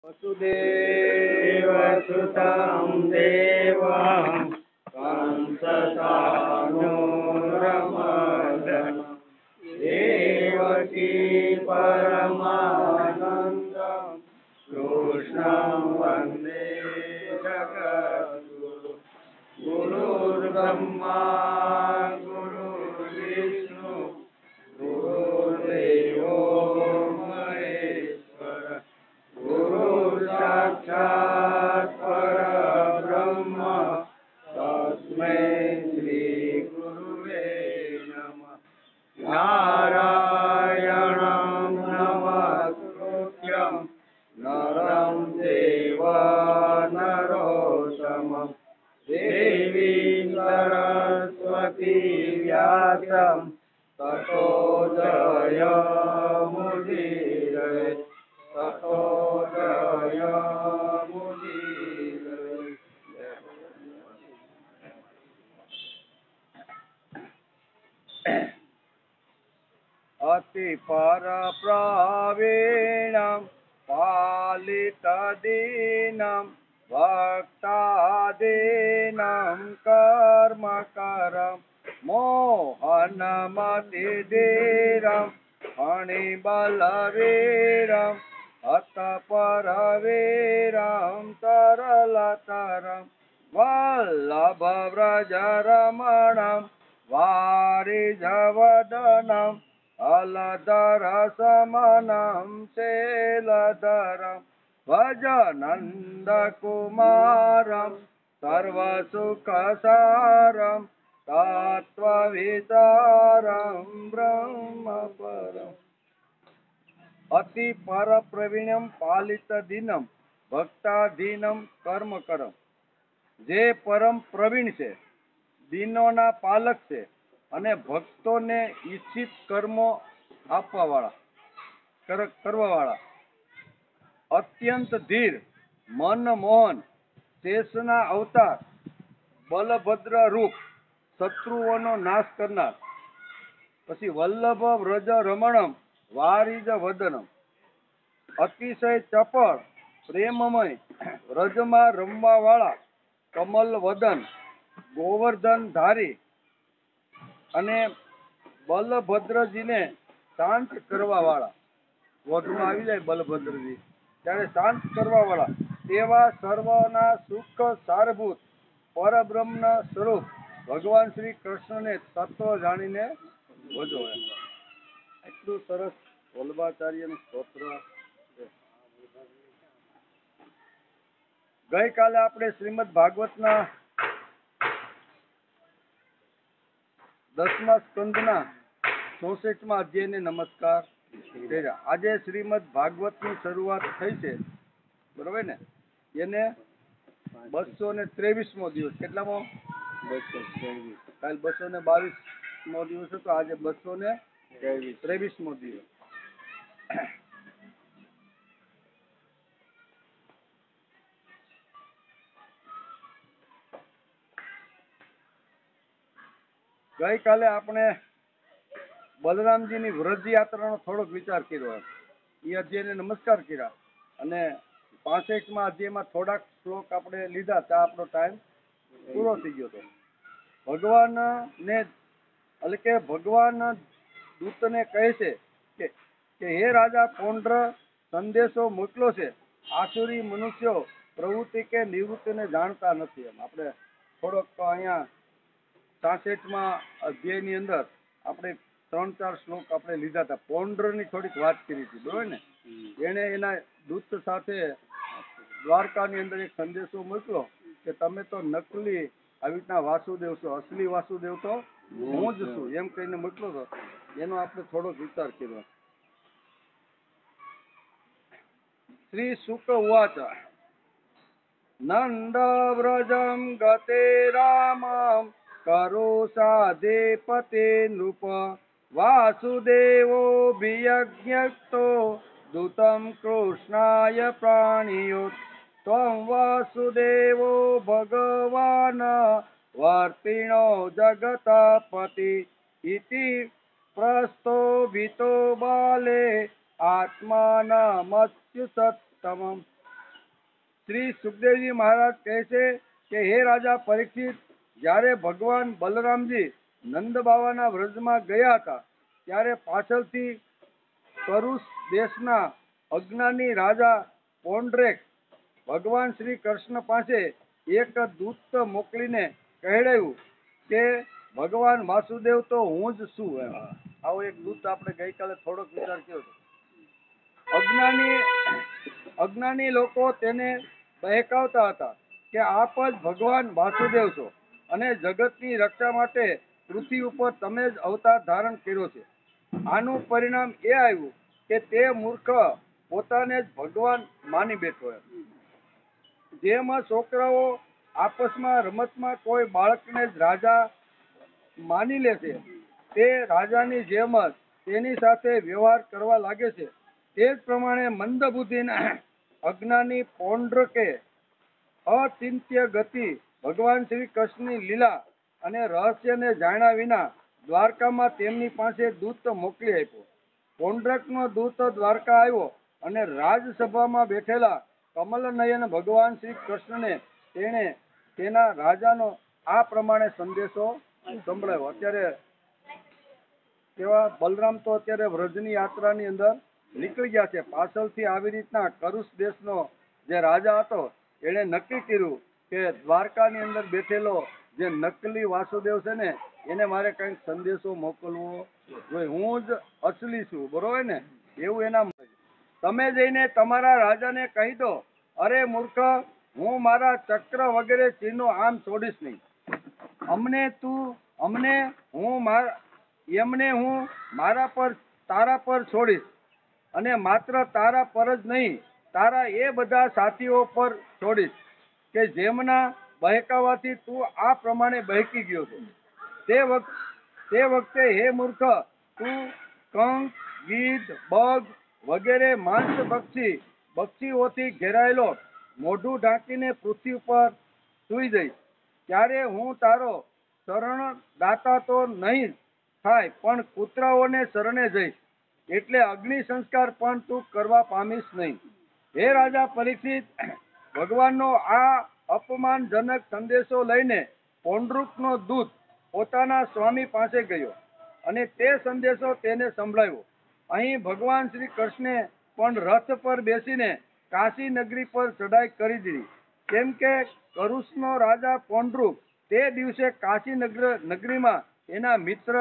वसुदेवसुतं देवं कंसचाणूरमर्दनं देवकी परमानन्दं कृष्णं वन्दे जगद्गुरुं। गुरुर्ब्रह्मा गुरुर्विष्णु गुरुर्देवो महेश्वर गुरु साक्षात् परब्रह्म तस्मै श्री गुरुवे नमः। नारायणं नमस्कृत्यं नरं चैव नरोत्तमं देवीं सरस्वती व्यासं ततो जयमुदीरये ततो जयमुदीरये। अति पर प्रवीणं पालितदीनं भक्तादीनं कर्मकरं मोहनमतिधीरं फणिबलवीरं हतपरवीरं तरलतरं वल्लभव्रजरमणं वारिजवदनं अलधरसमनं शैलधरं भजनन्दकुमारं सर्वसुखसारं तत्त्वविचारं ब्रह्मपरम्। अति पर प्रवीण्यम पालित दीनम भक्ताधीनम कर्म करम। જે પરમ પ્રવીણ છે, દીનોના પાલક છે અને ભક્તોને ઈચ્છિત કર્મો આપવાવાળા કરવાવાળા, અત્યંત ધીર મનમોહન શેષના અવતાર બલભદ્ર રૂપ શત્રુઓનો નાશ કરનાર, પછી વલ્લભ વ્રજ રમણમ વારિજ વદનમ અતિશય ચપળ પ્રેમમય વ્રજમાં રમવાવાળા કમલ વદન ગોવર્ધન ધારી અને બલભદ્રજીને શાંત કરવા વાળા, વધમાં આવી જાય બલભદ્રજી ત્યારે શાંત કરવા વાળા તેવા સર્વના સુખ સારભૂત પરબ્રહ્મના સ્વરૂપ ભગવાન શ્રી કૃષ્ણને તત્વ જાણીને ભજો. એટલું સરસ વલ્લભાચાર્યનું સ્તોત્ર છે. ગઈકાલે આપણે શ્રીમદ ભાગવતના 10મા સ્કંદના 64મા અધ્યાયને નમસ્કાર કર્યા. આજે શ્રીમદ ભાગવતની શરૂઆત થઈ છે, બરોબર ને? એને 223મો દિવસ. કેટલામો? 223. કાલ 222મો દિવસ હતો, આજે 223મો દિવસ. ગઈકાલે આપણે બલરામજીની વ્રજ યાત્રાનો થોડોક વિચાર કર્યો. એ અધ્યાયને નમસ્કાર કર્યા અને 65મા અધ્યાયમાં થોડાક શ્લોક આપણે લીધા ત્યાં આપણો ટાઈમ પૂરો થઈ ગયો હતો. ભગવાનને એટલે કે ભગવાન દૂતને કહે છે કે હે રાજા પૌંડ્ર, સંદેશો મોકલો છે. આસુરી મનુષ્યો પ્રવૃત્તિ કે નિવૃત્તિને જાણતા નથી. એમ આપણે થોડોક અહીંયા 66મા અધ્યાયની અંદર આપણે 3-4 શ્લોક આપણે લીધા હતા. પૌંડ્રની થોડીક વાત કરી હતી, બરોબર ને? એને એના દૂત સાથે દ્વારકાની અંદર એક સંદેશો મોકલો કે તમે તો નકલી આવી રીતના વાસુદેવ છો, અસલી વાસુદેવ તો હું જ છું, એમ કહીને મોકલો હતો. એનો આપણે થોડોક વિચાર કર્યો. શ્રી શુક ઉવાચ નંદ વ્રજમ ગતે રામમ કરોષાધિપતે નૃપ વાસુદેવોऽભિયજ્ઞસ્તો દૂતમ કૃષ્ણાય પ્રાણિયોત ત્વં વાસુદેવો ભગવાન વર્તિણો જગતપતિ ઇતિ પ્રસ્તો ભીતો બાલે આત્માનમસ્યુસત્તમમ શ્રી સુખદેવજી મહારાજ કહે છે કે હે રાજા પરીક્ષિત, જ્યારે ભગવાન બલરામજી નંદ બાવાના વ્રજમાં ગયા હતા ત્યારે પાછળથી કરુષ દેશના અજ્ઞાની રાજા પોંડરેક ભગવાન શ્રી કૃષ્ણ પાસે એક દૂત મોકલીને કહેડાયું કે ભગવાન વાસુદેવ તો હું જ છું. આવો એક દૂત આપણે ગઈકાલે થોડોક વિચાર કર્યો હતો. અજ્ઞાની લોકો તેને બહેકાવતા હતા કે આપ જ ભગવાન વાસુદેવ છો અને જગતની રક્ષા માટે પૃથ્વી ઉપર તમે જ અવતાર ધારણ કર્યો છે. આનું પરિણામ એ આવ્યું કે તે મૂર્ખ પોતાને જ ભગવાન માની બેઠો. જેમાં છોકરાઓ આપસમાં રમતમાં કોઈ બાળકને જ રાજા માની લે છે, તે રાજાની જેમ જ તેની સાથે વ્યવહાર કરવા લાગે છે. તે જ પ્રમાણે મંદબુદ્ધિના અજ્ઞાની પૌંડ્રકે અચિંત્ય ગતિ ભગવાન શ્રી કૃષ્ણની લીલા અને રહસ્યને જાણ્યા વિના દ્વારકામાં તેમની પાસે દૂત મોકલી આપ્યો. પૌંડ્રકનો દૂત દ્વારકા આવ્યો અને રાજસભામાં બેઠેલા કમલનયન ભગવાન શ્રી કૃષ્ણને તેણે તેના રાજાનો આ પ્રમાણે સંદેશો સંભળાવ્યો. અત્યારે કેવા બલરામ તો અત્યારે વ્રજની યાત્રાની અંદર નીકળી ગયા છે. પાછળથી આવી રીતના કરુષ દેશનો જે રાજા હતો એણે નક્કી કર્યું કે દ્વારકાની અંદર બેઠેલો જે નકલી વાસુદેવ છે ને એને મારે કંઈક સંદેશો મોકલવો જોઈએ. હું જ અસલી છું, બરોબર ને? એવું એના તમે જઈને તમારા રાજાને કહી દો, અરે મૂર્ખ, હું મારા ચક્ર વગેરે ચિહ્નો આમ છોડીશ નહીં. એમને હું મારા પર તારા પર છોડીશ અને માત્ર તારા પર જ નહીં, તારા એ બધા સાથીઓ પર છોડીશ કે જેમના બહેકાવાથી તું આ પ્રમાણે બહેકી ગયો છે. તે વખતે હે મૂર્ખ, તું કંક, ગીધ, બગ વગેરે માંસ પક્ષીઓથી ઘેરાયેલો મોઢું ઢાંકીને પૃથ્વી ઉપર સૂઈ જઈશ. ત્યારે હું તારો શરણદાતા તો નહીં થાય, પણ કૂતરાઓને શરણે જઈશ. એટલે અગ્નિ સંસ્કાર પણ તું કરવા પામીશ નહીં. હે રાજા પરીક્ષિત, ભગવાનનો આ અપમાનજનક સંદેશો લઈને પૌંડૃકનો દૂત પોતાના સ્વામી પાસે ગયો અને તે સંદેશો તેને સંભળાવ્યો. અહીં ભગવાન શ્રી કૃષ્ણે પણ રથ પર બેસીને કાશી નગરી પર ચઢાઈ કરી દીધી, કેમ કે કરુષનો રાજા પૌંડૃક તે દિવસે કાશી નગરીમાં એના મિત્ર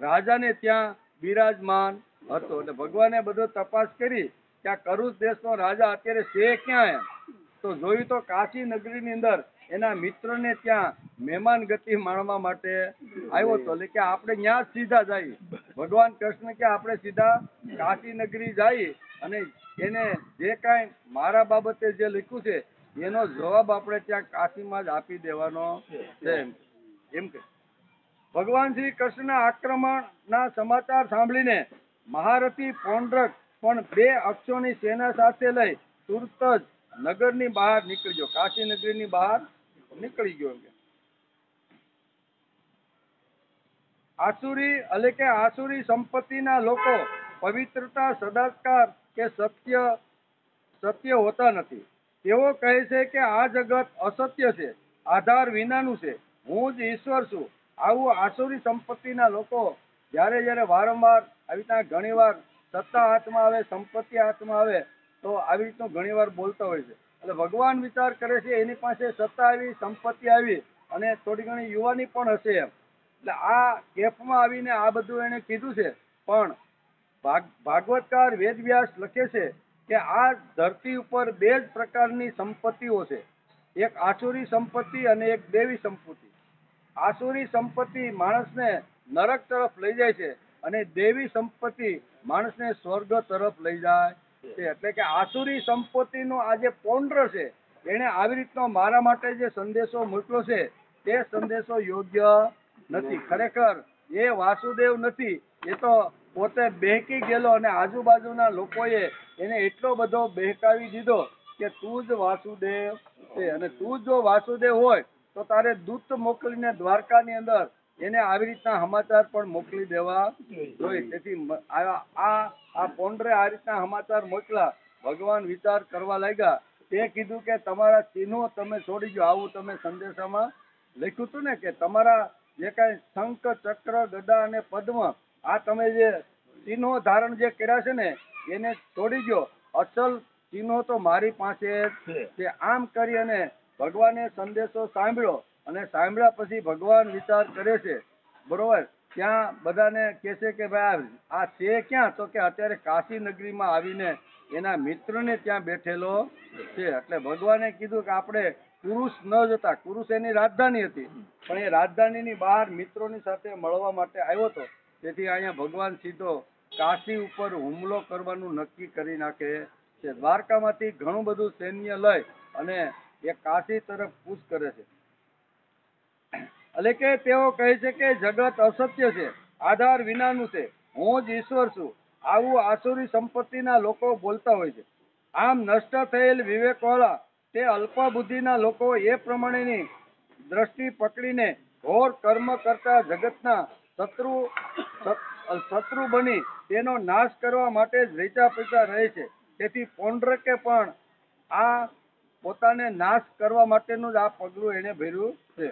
રાજાને ત્યાં બિરાજમાન હતો. એટલે ભગવાને બધો તપાસ કરી કે આ કરુષ દેશનો રાજા અત્યારે છે ક્યાં, તો જોયું તો કાશી નગરીની અંદર એના મિત્રને ત્યાં મહેમાન ગતિ માણવા માટે આવ્યો હતો. એટલે કે આપણે ત્યાં જ સીધા જઈએ. ભગવાન કૃષ્ણ કે આપણે સીધા કાશી નગરી જઈએ અને એને જે કાંઈ મારા બાબતે જે લખ્યું છે એનો જવાબ આપણે ત્યાં કાશીમાં જ આપી દેવાનો છે. એમ કે ભગવાન શ્રી કૃષ્ણના આક્રમણના સમાચાર સાંભળીને મહારથી પૌંડ્રક પણ 2 અક્ષોની સેના સાથે લઈ તુરત જ નગરની બહાર નીકળી ગયો. કાશી નગરીની બહાર નીકળી ગયો. આસુરી સંપત્તિના લોકો પવિત્રતા, સદાચાર કે સત્ય હોતા નથી. તેઓ કહે છે કે આ જગત અસત્ય છે, આધાર વિનાનું છે, હું જ ઈશ્વર છું. આવું આસુરી સંપત્તિના લોકો જ્યારે વારંવાર આવી રીતના ઘણીવાર સત્તા હાથમાં આવે, સંપત્તિ હાથમાં આવે તો આવી રીતનું ઘણીવાર બોલતા હોય છે. એટલે ભગવાન વિચાર કરે છે એની પાસે સત્તા આવી, સંપત્તિ આવી અને થોડી ઘણી યુવાની પણ હશે એમ. એટલે આ કેફમાં આવીને આ બધું એને કીધું છે. પણ ભાગવતકાર વેદવ્યાસ લખે છે કે આ ધરતી ઉપર 2 જ પ્રકારની સંપત્તિઓ છે, એક આસુરી સંપત્તિ અને એક દેવી સંપત્તિ. આસુરી સંપત્તિ માણસને નરક તરફ લઈ જાય છે અને દેવી સંપત્તિ માણસને સ્વર્ગ તરફ લઈ જાય છે. એટલે કે આસુરી સંપત્તિનો આ જે પૌંડ્ર છે એને આવી રીતનો મારા માટે જે સંદેશો મોકલ્યો છે તે સંદેશો યોગ્ય નથી. ખરેખર એ વાસુદેવ નથી, એ તો પોતે બહેકી ગયેલો અને આજુબાજુના લોકોએ એને એટલો બધો બહેકાવી દીધો કે તું જ વાસુદેવ છે. અને તું જો વાસુદેવ હોય તો તારે દૂત મોકલીને દ્વારકાની અંદર એને આવી રીતના સમાચાર પણ મોકલી દેવા જોઈએ. તેથી આ પૌંડરે આ રીતના સમાચાર મોકલા. ભગવાન વિચાર કરવા લાગ્યા તે કીધું કે તમારા ચિહ્નો તમે છોડી દો. આવું તમે સંદેશામાં લખ્યું હતું ને કે તમારા જે કાંઈ શંખ, ચક્ર, ગદા અને પદ્મ આ તમે જે ચિહ્નો ધારણ જે કર્યા છે ને એને છોડી દો. અસલ ચિહ્નો તો મારી પાસે છે. આમ કરી અને ભગવાને સંદેશો સાંભળ્યો અને સાંભળ્યા પછી ભગવાન વિચાર કરે છે, બરોબર. ત્યાં બધાને કહે છે કે ભાઈ આ છે ક્યાં? તો કે અત્યારે કાશી નગરીમાં આવીને એના મિત્રને ત્યાં બેઠેલો છે. એટલે ભગવાને કીધું કે આપણે પુરુષ ન જતા, પુરુષ એની રાજધાની હતી, પણ એ રાજધાનીની બહાર મિત્રોની સાથે મળવા માટે આવ્યો હતો. તેથી અહીંયા ભગવાન સીધો કાશી ઉપર હુમલો કરવાનું નક્કી કરી નાખે છે. દ્વારકામાંથી ઘણું બધું સૈન્ય લઈ અને એ કાશી તરફ કૂચ કરે છે. એટલે કે તેઓ કહે છે કે જગત અસત્ય છે, આધાર વિનાનું છે, હું જ ઈશ્વર છું. આવું આસુરી સંપત્તિના લોકો બોલતા હોય છે. આમ નષ્ટ થયેલ વિવેકવાળા તે અલ્પા બુદ્ધિના લોકો એ પ્રમાણેની દ્રષ્ટિ પકડીને ઘોર કર્મ કરતા જગતના શત્રુ બની તેનો નાશ કરવા માટે જ રેચા પૈસા રહે છે. તેથી પૌંડ્રકે પણ આ પોતાને નાશ કરવા માટેનું જ આ પગલું એને ભર્યું છે.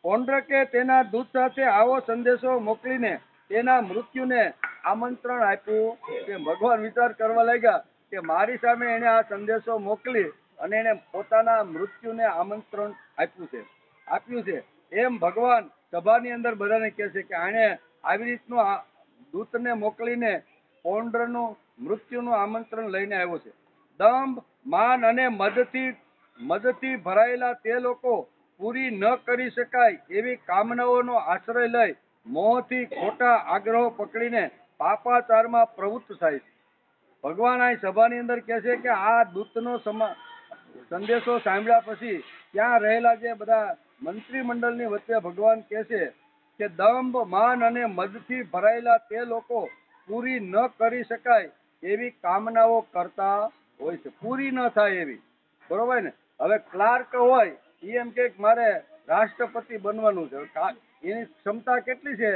પૌંડ્રકે તેના દૂત સાથે આવો સંદેશો મોકલીને તેના મૃત્યુને આમંત્રણ આપ્યું કે ભગવાન વિચાર કરવા લાગ્યા કે મારી સામે એને આ સંદેશો મોકલી અને એને પોતાના મૃત્યુને આમંત્રણ આપ્યું છે. એમ ભગવાન સભાની અંદર બધાને કહે છે કે આણે આવી રીતનું દૂતને મોકલીને પૌંડ્રનું મૃત્યુનું આમંત્રણ લઈને આવ્યો છે. દંભ, માન અને મદથી ભરાયેલા તે લોકો પૂરી ન કરી શકાય એવી કામનાઓનો આશ્રય લઈ મોહથી ખોટા આગ્રહો પકડીને પાપાચારમાં પ્રવૃત્ત થાય છે. ભગવાન આ સભાની અંદર કહે છે કે આ દૂતનો સંદેશો સાંભળ્યા પછી ત્યાં રહેલા જે બધા મંત્રી મંડળની વચ્ચે ભગવાન કહે છે કે દંભ, માન અને મદથી ભરાયેલા તે લોકો પૂરી ન કરી શકાય એવી કામનાઓ કરતા હોય છે. પૂરી ન થાય એવી, બરોબર ને. હવે ક્લાર્ક હોય એ એમ કે મારે રાષ્ટ્રપતિ બનવાનું છે. એની ક્ષમતા કેટલી છે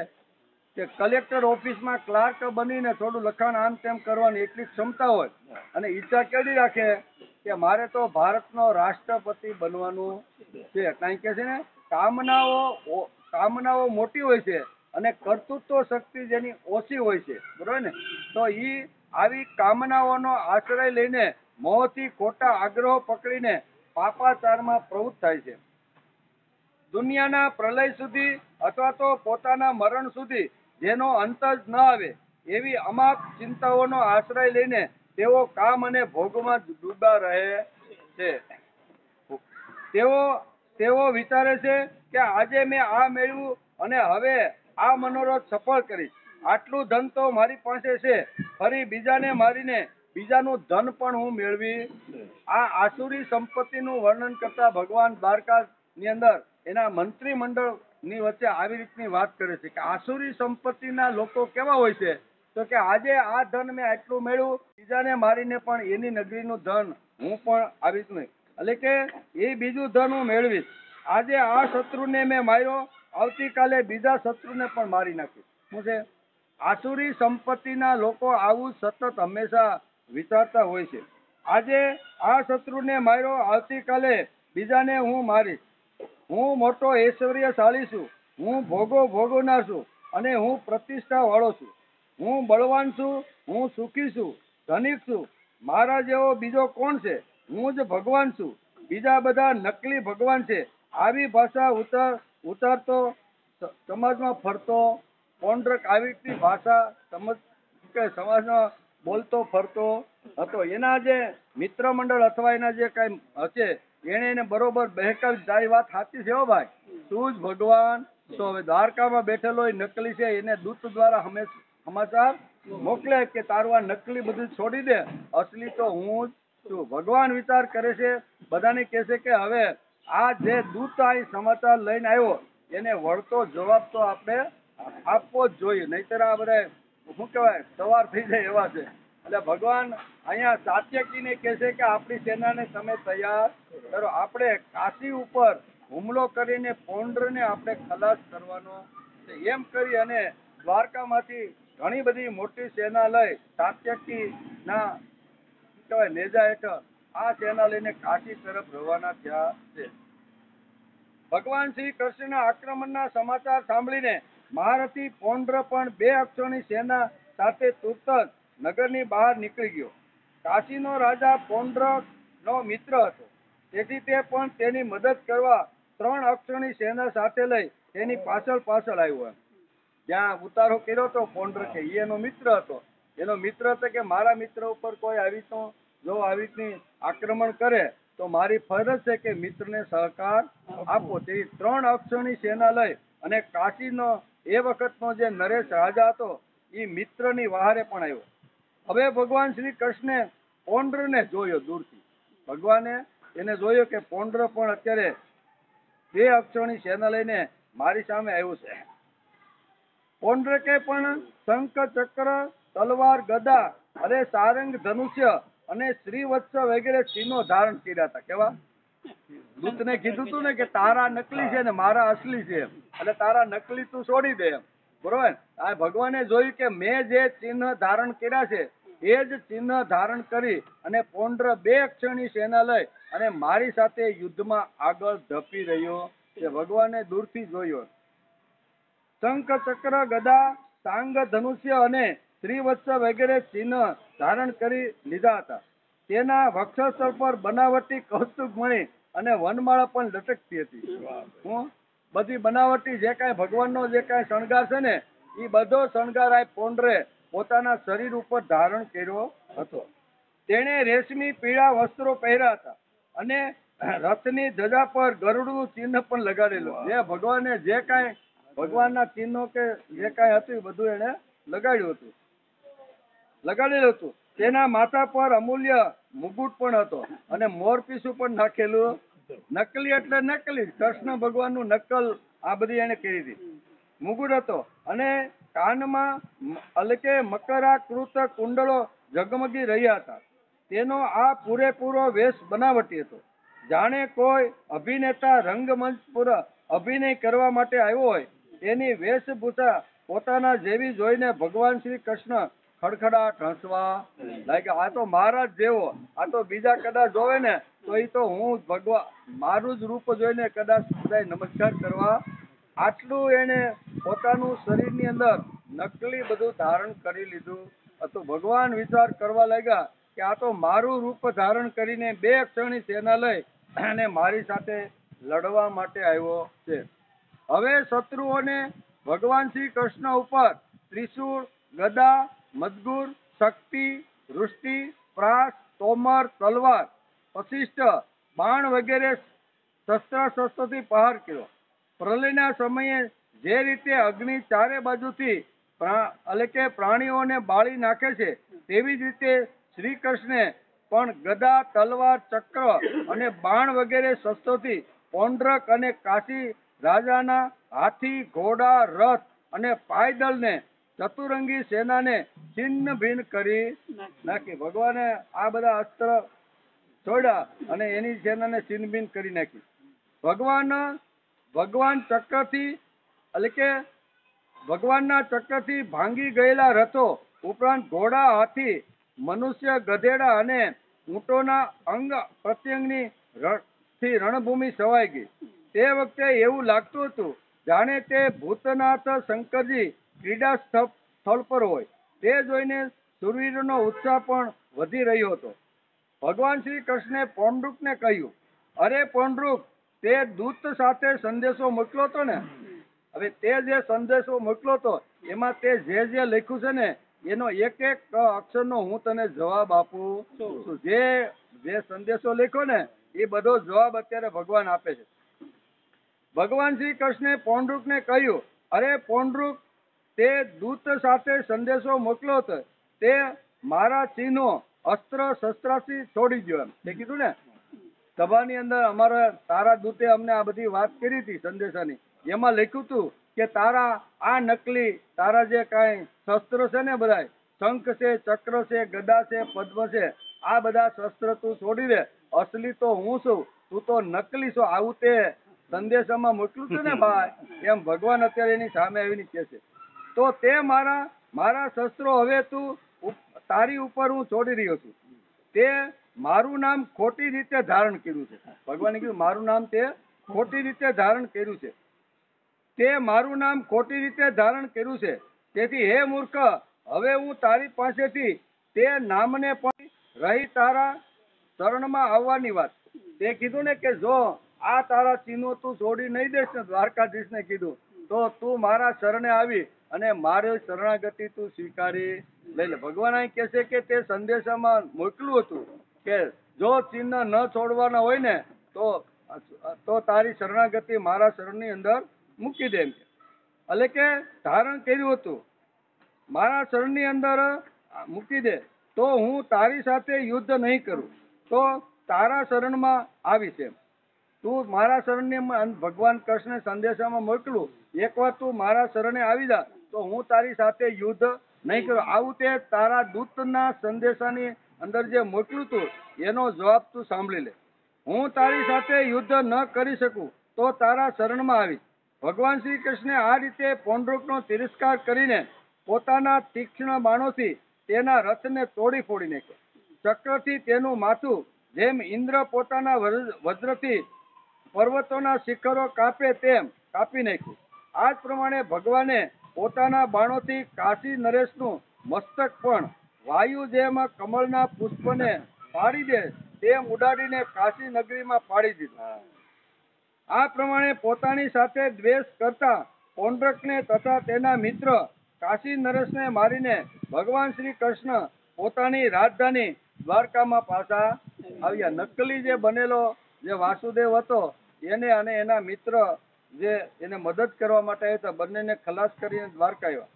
કે કલેક્ટર ઓફિસમાં ક્લાર્ક બનીને થોડું લખાણ આમ તેમ કરવાની એટલી ક્ષમતા હોય અને ઈચ્છા કેવી રાખે કે મારે તો ભારતનો રાષ્ટ્રપતિ બનવાનું છે. કારણ કે છે ને કામનાઓ મોટી હોય છે અને કર્તૃત્વ શક્તિ જેની ઓછી હોય છે, બરોબર ને. તો આવી કામનાઓનો આશ્રય લઈને મોહથી ખોટા આગ્રહો પકડીને પાપાચારમાં પ્રવૃત્ત થાય છે. દુનિયાના પ્રલય સુધી અથવા તો પોતાના મરણ સુધી જેનો અંત જ ન આવે એવી અમાપ ચિંતાઓનો આશ્રય લઈને તેઓ કામ અને ભોગમાં ડૂબા રહે છે. તેઓ વિચારે છે કે આજે મેં આ મેળવ્યું અને હવે આ મનોરથ સફળ કરીશ. આટલું ધન તો મારી પાસે છે, ફરી બીજાને મારીને બીજાનું ધન પણ હું મેળવી. આ આસુરી સંપત્તિનું વર્ણન કરતા ભગવાન દ્વારકાની અંદર એના મંત્રી મંડળ ની વચ્ચે આવી રીતની વાત કરે છે કે આસુરી સંપત્તિના લોકો કેવા હોય છે તો કે આજે આ ધન મેં આટલું મેળવ્યું, બીજાને મારીને પણ એની નગરીનું ધન હું પણ આવી રીતનું, એટલે કે એ બીજું ધન હું મેળવીશ. આજે આ શત્રુને મેં માર્યો, આવતીકાલે બીજા શત્રુને પણ મારી નાખીશ. શું છે? આસુરી સંપત્તિના લોકો આવું સતત હંમેશા વિચારતા હોય છે. આજે આ શત્રુને માર્યો, આવતીકાલે બીજાને હું મારીશ. હું મોટો ઐશ્વર્યશાળી છું, હું ભોગવનાર છું અને હું પ્રતિષ્ઠા વાળો છું. હું બળવાન છું, હું સુખી છું, ધનિક છું. મારા જેવો બીજો કોણ છે? હું જ ભગવાન છું, બીજા બધા નકલી ભગવાન છે. આવી ભાષા ઉતારતો સમાજમાં ફરતો પૌંડ્રક આવી ભાષા સમાજમાં બોલતો ફરતો હતો. એના જે મિત્ર મંડળ અથવા એના જે કઈ હશે એને એને બરોબર બહેકાવી તારી વાત સાચી છે હો ભાઈ, તું જ ભગવાન. તો હવે દ્વારકામાં બેઠેલો એ નકલી છે એને દૂત દ્વારા સમાચાર મોકલે કે તારું આ નકલી બધું છોડી દે, અસલી તો હું જ છું. ભગવાન વિચાર કરે છે, બધાને કહે છે કે હવે આ જે દૂત આ સમાચાર લઈને આવ્યો એને વળતો જવાબ તો આપણે આપવો જ જોઈએ, નહીતર આ બધા શું કહેવાય સવાર થઈ જાય એવા છે. એટલે ભગવાન અહીંયા સાત્યકીને કહે છે કે આપણી સેનાને તમે તૈયાર કરો. આપણે કાશી ઉપર હુમલો કરીને પૌંડ્રને આપણે ખલાસ કરવાનો છે. એમ કરી અને દ્વારકામાંથી ઘણી બધી મોટી સેના લઈ સાત્યકી ના નેજા હેઠળ આ સેના લઈને કાશી તરફ રવાના થયા છે. ભગવાન શ્રી કૃષ્ણના આક્રમણના સમાચાર સાંભળીને મહારથી પૌંડ્ર પણ 2 અક્ષોની સેના સાથે તુરત જ નગરની બહાર નીકળી ગયો. કાશીનો રાજા પૌંડ્રનો મિત્ર હતો, તેથી તે પણ તેની મદદ કરવા 3 અક્ષોની સેના સાથે લઈ તેની પાછળ આવ્યો. જ્યાં ઉતારો કર્યો હતો પૌંડ્ર કે એનો મિત્ર હતો. એનો મિત્ર હતો કે મારા મિત્ર ઉપર કોઈ આવી રીતની આક્રમણ કરે તો મારી ફરજ છે કે મિત્રને સહકાર આપો. તેવી 3 અક્ષોની સેના લઈ અને કાશીનો એ વખતનો જે નરેશ રાજા હતો એ મિત્રની વહારે પણ આવ્યો. હવે ભગવાન શ્રી કૃષ્ણે પૌંડ્રને જોયો દૂરથી. ભગવાને એને જોયો કે પૌંડ્ર પણ અત્યારે 2 અક્ષોની સેના લઈને મારી સામે આવ્યો છે. પૌંડ્રકે પણ શંખ, ચક્ર, તલવાર, ગદા અને સારંગ, ધનુષ્ય અને શ્રીવત્સ વગેરે ચિહ્નો ધારણ કર્યા હતા. કેવા? દૂતને કીધું તું ને કે તારા નકલી છે ને મારા અસલી છે, એટલે તારા નકલી તું છોડી દે એમ, બરોબર. આ ભગવાને જોયું કે મેં જે ચિહ્ન ધારણ કર્યા છે એ જ ચિહ્ન ધારણ કરી અને પૌંડ્ર 2 અક્ષરની સેના લઈ અને મારી સાથે યુદ્ધમાં આગળ ધપી રહ્યો છે. ભગવાને દૂરથી જોયો. શંખ, ચક્ર, ગદા, સાંગ, ધનુષ્ય અને શ્રીવત્સ વગેરે ચિહ્ન ધારણ કરી લીધા હતા. તેના વક્ષસ્થળ પર બનાવટી કૌસ્તુભ મણિ અને વનમાળા પણ લટકતી હતી. બધી બનાવટી જે કાંઈ ભગવાનનો જે કાંઈ શણગાર છે ને એ બધો શણગાર આ પૌંડ્રે પોતાના શરીર ઉપર ધારણ કર્યો હતો. તેણે રેશમી પીળા વસ્ત્રો પહેર્યા હતા અને રથની ધજા પર ગરુડનું ચિહ્ન પણ લગાડેલું. જે ભગવાને જે કાંઈ ભગવાનના ચિહ્નો કે જે કાંઈ હતું એ બધું એને લગાડેલું હતું. તેના માથા પર અમૂલ્ય મુગુટ પણ હતો અને મોરપીછું પણ નાખેલું. નકલી એટલે નકલી, કૃષ્ણ ભગવાનનું નકલ આ બધી એને કરી હતી. મુગુટ હતો અને કાનમાં અલકે મકરાકૃત કુંડળો ઝગમગી રહ્યા હતા. તેનો આ પૂરેપૂરો વેશ બનાવટી હતો. જાણે કોઈ અભિનેતા રંગમંચ પર અભિનય કરવા માટે આવ્યો હોય તેની વેશભૂષા પોતાના જેવી જોઈને ભગવાન શ્રી કૃષ્ણ ખડખડાટ હસવા લાગ્યા. આ તો મારા જ જેવો, આ તો બીજા કદાચ જોવે ને તો એ તો હું ભગવાન મારું જ રૂપ જોઈને કદાચ બધા નમસ્કાર કરવા. આટલું એને પોતાનું શરીરની અંદર નકલી બધું ધારણ કરી લીધું હતું. ભગવાન વિચાર કરવા લાગ્યા કે આ તો મારું રૂપ ધારણ કરીને 2 અક્ષરની સેના લઈ અને મારી સાથે લડવા માટે આવ્યો છે. હવે શત્રુઓને ભગવાન શ્રી કૃષ્ણ ઉપર ત્રિશૂળ, ગદા, મદગુર, શક્તિ, વૃષ્ટિ, પ્રાસ, તોમર, તલવાર, પશિષ્ટ, બાણ વગેરે શસ્ત્રથી પ્રહાર કર્યો. પ્રલયના સમયે જે રીતે અગ્નિ ચારે બાજુથી પ્રાણીઓને બાળી નાખે છે તેવી જ રીતે શ્રી કૃષ્ણે પણ ગદા, તલવાર, ચક્ર અને બાણ વગેરે શસ્ત્રોથી પૌંડ્રક અને કાશી રાજાના હાથી, ઘોડા, રથ અને પાયદળને ચતુરંગી સેનાને છિન્ન ભિન્ન કરી નાખી. ભગવાને આ બધા અસ્ત્ર છોડ્યા અને એની સેનાને છિન્ન ભિન્ન કરી નાખી. ભગવાન ચક્રથી એટલે કે ભગવાનના ચક્રથી ભાંગી ગયેલા રથો ઉપરાંત ઘોડા, હાથી, મનુષ્ય, ગધેડા અને ઊંટોના અંગ પ્રત્યંગની રણભૂમિ છવાઈ ગઈ. તે વખતે એવું લાગતું હતું જાણે તે ભૂતનાથ શંકરજી ક્રીડા સ્થળ પર હોય. તે જોઈને શૂરવીરોનો ઉત્સાહ પણ વધી રહ્યો હતો. ભગવાન શ્રી કૃષ્ણે પૌંડ્રુકને કહ્યું, અરે પૌંડ્રુક, તે દૂત સાથે સંદેશો મોકલો હતો ને, હવે તે જે સંદેશો મોકલો હતો એમાં તે જે લખ્યું છે ને એનો એક એક અક્ષરનો હું તને જવાબ આપું છું. જે સંદેશો લખ્યો ને એ બધો જવાબ અત્યારે ભગવાન આપે છે. ભગવાન શ્રી કૃષ્ણે પૌંડ્રુકને કહ્યું, અરે પૌંડ્રુક, તે દૂત સાથે સંદેશો મોકલો હતો તે મારા ચિહ્નો, અસ્ત્ર શસ્ત્રાથી છોડી દો એમ તે કીધું ને. સભાની અંદર અમારા તારા દૂતે અમને આ બધી વાત કરી હતી સંદેશાની. એમાં લખ્યું હતું કે તારા આ નકલી તારા જે કાંઈ શસ્ત્ર છે ને બધા શંખ છે, ચક્ર છે, ગદા છે, પદ્મ છે, આ બધા શસ્ત્ર તું છોડી દે. અસલી તો હું છું, તું તો નકલી છો. આવું તે સંદેશામાં મોકલું છું ને ભાઈ, એમ ભગવાન અત્યારે એની સામે આવીને કહે છે. તો તે મારા શસ્ત્રો હવે તું તારી ઉપર હું છોડી રહ્યો છું. તે મારું નામ ખોટી રીતે ધારણ કર્યું છે. ભગવાને કીધું મારું નામ તે ખોટી રીતે ધારણ કર્યું છે. તે મારું નામ ખોટી રીતે ધારણ કર્યું છે. તેથી હે મૂર્ખ, હવે હું તારી પાસેથી તે નામને પણ રહી તારા શરણમાં આવવાની વાત. તે કીધું ને કે જો આ તારા ચિહ્નો તું છોડી નહીં દેશ ને, દ્વારકાધીશને કીધું, તો તું મારા શરણે આવી અને મારી શરણાગતિ તું સ્વીકારી લઈ લે. ભગવાન અહીં કહે છે કે તે સંદેશામાં મોકલું હતું કે જો ચિહ્ન ન છોડવાના હોય ને તો તારી શરણાગતિ મારા શરણની અંદર મૂકી દે. એટલે કે ધારણ કર્યું હતું, મારા શરણની અંદર મૂકી દે તો હું તારી સાથે યુદ્ધ નહીં કરું, તો તારા શરણમાં આવીશ એમ. તું મારા શરણને ભગવાન કૃષ્ણ સંદેશામાં મોકલું, એકવાર તું મારા શરણે આવી જા તો હું તારી સાથે યુદ્ધ નહીં કરું. આવું તે તારા દૂતના સંદેશાની અંદર જે મોકલ્યું તું એનો જવાબ તું સાંભળી લે. હું તારી સાથે યુદ્ધ ન કરી શકું તો તારા શરણમાં આવીશ. ભગવાન શ્રી કૃષ્ણે આ રીતે પૌંડ્રકનો તિરસ્કાર કરીને પોતાના તીક્ષ્ણ બાણોથી તેના રથને તોડી ફોડી નાખ્યો. ચક્રથી તેનું માથું જેમ ઇન્દ્ર પોતાના વજ્રથી પર્વતોના શિખરો કાપે તેમ કાપી નાખ્યું. આ જ પ્રમાણે ભગવાને પોતાના બાણોથી કાશી નરેશનું મસ્તક પણ વાયુ જેમ કમળના પુષ્પને પાડી દે તેમ ઉડાડીને કાશી નગરીમાં પાડી દીધું. આ પ્રમાણે પોતાની સાથે દ્વેષ કરતા પૌંડ્રકને તથા તેના મિત્ર કાશી નરેશને મારીને ભગવાન શ્રી કૃષ્ણ પોતાની રાજધાની દ્વારકામાં પાછા આવ્યા. નકલી જે બનેલો જે વાસુદેવ હતો એને અને એના મિત્ર જે એને મદદ કરવા માટે આવ્યા હતા, બંનેને ખલાસ કરીને દ્વારકા આવ્યા.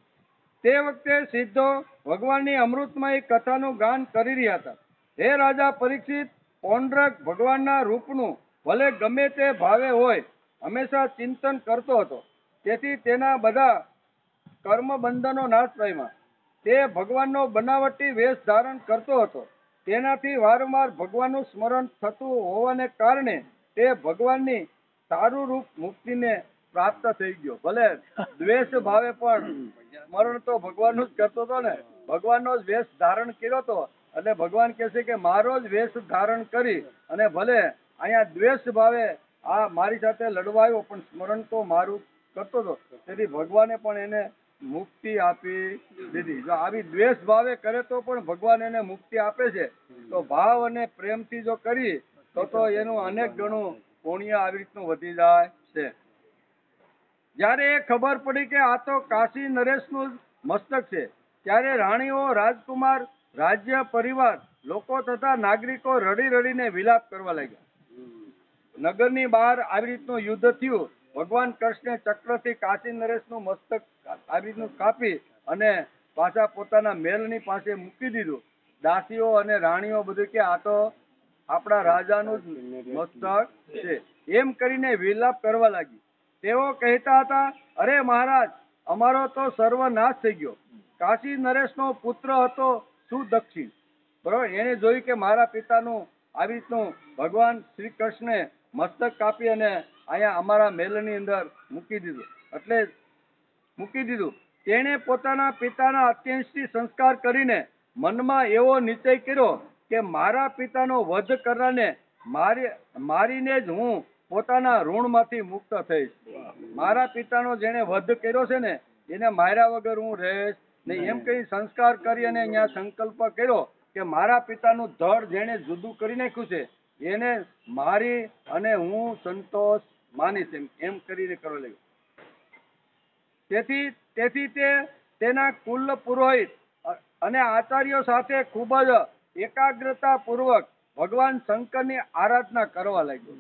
તે વખતે સિદ્ધો ભગવાનની અમૃતમય કથાનું ગાન કરી રહ્યા હતા. હે રાજા પરીક્ષિત, પૌંડ્રક ભગવાનના રૂપનું ભલે ગમે તે ભાવે હોય હંમેશા ચિંતન કરતો હતો. તેથી તેના બધા કર્મ બંધનો નાશ પામ્યા. તે ભગવાનનો બનાવટી વેશ ધારણ કરતો હતો. તેનાથી વારંવાર ભગવાનનું સ્મરણ થતું હોવાને કારણે તે ભગવાનની સારું રૂપ મુક્તિને પ્રાપ્ત થઈ ગયો. ભલે દ્વેષ ભાવે પણ સ્મરણ તો ભગવાનનું જ કરતો હતો ને, ભગવાનનો જ વેશ ધારણ કર્યો હતો. એટલે ભગવાન કહે છે કે મારો જ વેશ ધારણ કરી અને ભલે અહીંયા દ્વેષ ભાવે આ મારી સાથે લડવા આવ્યો પણ સ્મરણ તો મારું કરતો હતો. તેથી ભગવાને પણ એને મુક્તિ આપી દીધી. જો આવી દ્વેષ ભાવે કરે તો પણ ભગવાન એને મુક્તિ આપે છે. તો ભાવ અને પ્રેમથી જો કરી તો એનું અનેક ગણું પુણ્ય આવી રીતનું વધી જાય છે. જયારે એ ખબર પડી કે આ તો કાશી નરેશનું મસ્તક છે, ત્યારે રાણીઓ, રાજકુમાર, રાજ્ય પરિવાર, લોકો તથા નાગરિકો રડી રડીને વિલાપ કરવા લાગ્યા. નગરની બહાર આવી રીતનું યુદ્ધ થયું. ભગવાન કૃષ્ણે ચક્રથી કાશી નરેશનું મસ્તક આવી રીતનું કાપી અને પાછા પોતાના મહેલની પાસે મૂકી દીધું. દાસીઓ અને રાણીઓ બધું કે આ તો આપણા રાજાનું જ મસ્તક છે એમ કરીને વિલાપ કરવા લાગી. તેઓ કહેતા હતા, અરે મહારાજ, અમારો તો સર્વનાશ થઈ ગયો. કાશી નરેશનો પુત્ર હતો સુદક્ષિણ, બરોબર. એને જોયું કે મારા પિતાનું આવી રીતનું ભગવાન શ્રી કૃષ્ણે મસ્તક કાપી અને અહીંયા અમારા મહેલની અંદર મૂકી દીધું. એટલે મૂકી દીધું. તેણે પોતાના પિતાના અત્યંતથી સંસ્કાર કરીને મનમાં એવો નિશ્ચય કર્યો કે મારા પિતાનો વધ કરનારને મારીને જ હું પોતાના ઋણમાંથી મુક્ત થઈશ. મારા પિતાનો જેને વધ કર્યો છે ને એને માર્યા વગર હું રહીશ નહીં, એમ કહી સંસ્કાર કરી અને અહીંયા સંકલ્પ કર્યો કે મારા પિતાનું ધડ જેને જુદું કરી નાખ્યું છે એને મારી અને હું સંતોષ માનીશ એમ કરીને કરવા લાગ્યો. તેથી તે તેના કુલ પુરોહિત અને આચાર્યો સાથે ખૂબ જ એકાગ્રતા પૂર્વક ભગવાન શંકરની આરાધના કરવા લાગ્યો.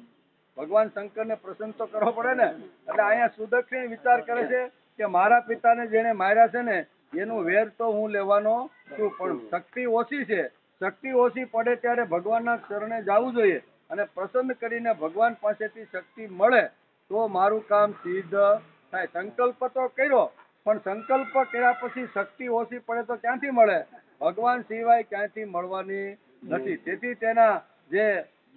ભગવાન શંકરને પ્રસન્ન તો કરવો પડે ને. એટલે અહીંયા સુદક્ષિણ વિચાર કરે છે કે મારા પિતાને જેને માર્યા છે ને એનું વેર તો હું લેવાનો છું, પણ શક્તિ ઓછી છે. શક્તિ ઓછી પડે ત્યારે ભગવાનના શરણે જવું જોઈએ અને પ્રસન્ન કરીને ભગવાન પાસેથી શક્તિ મળે તો મારું કામ સિદ્ધ થાય. સંકલ્પ તો કર્યો પણ સંકલ્પ કર્યા પછી શક્તિ ઓછી પડે તો ક્યાંથી મળે? ભગવાન સિવાય ક્યાંથી મળવાની નથી. તેથી તેના જે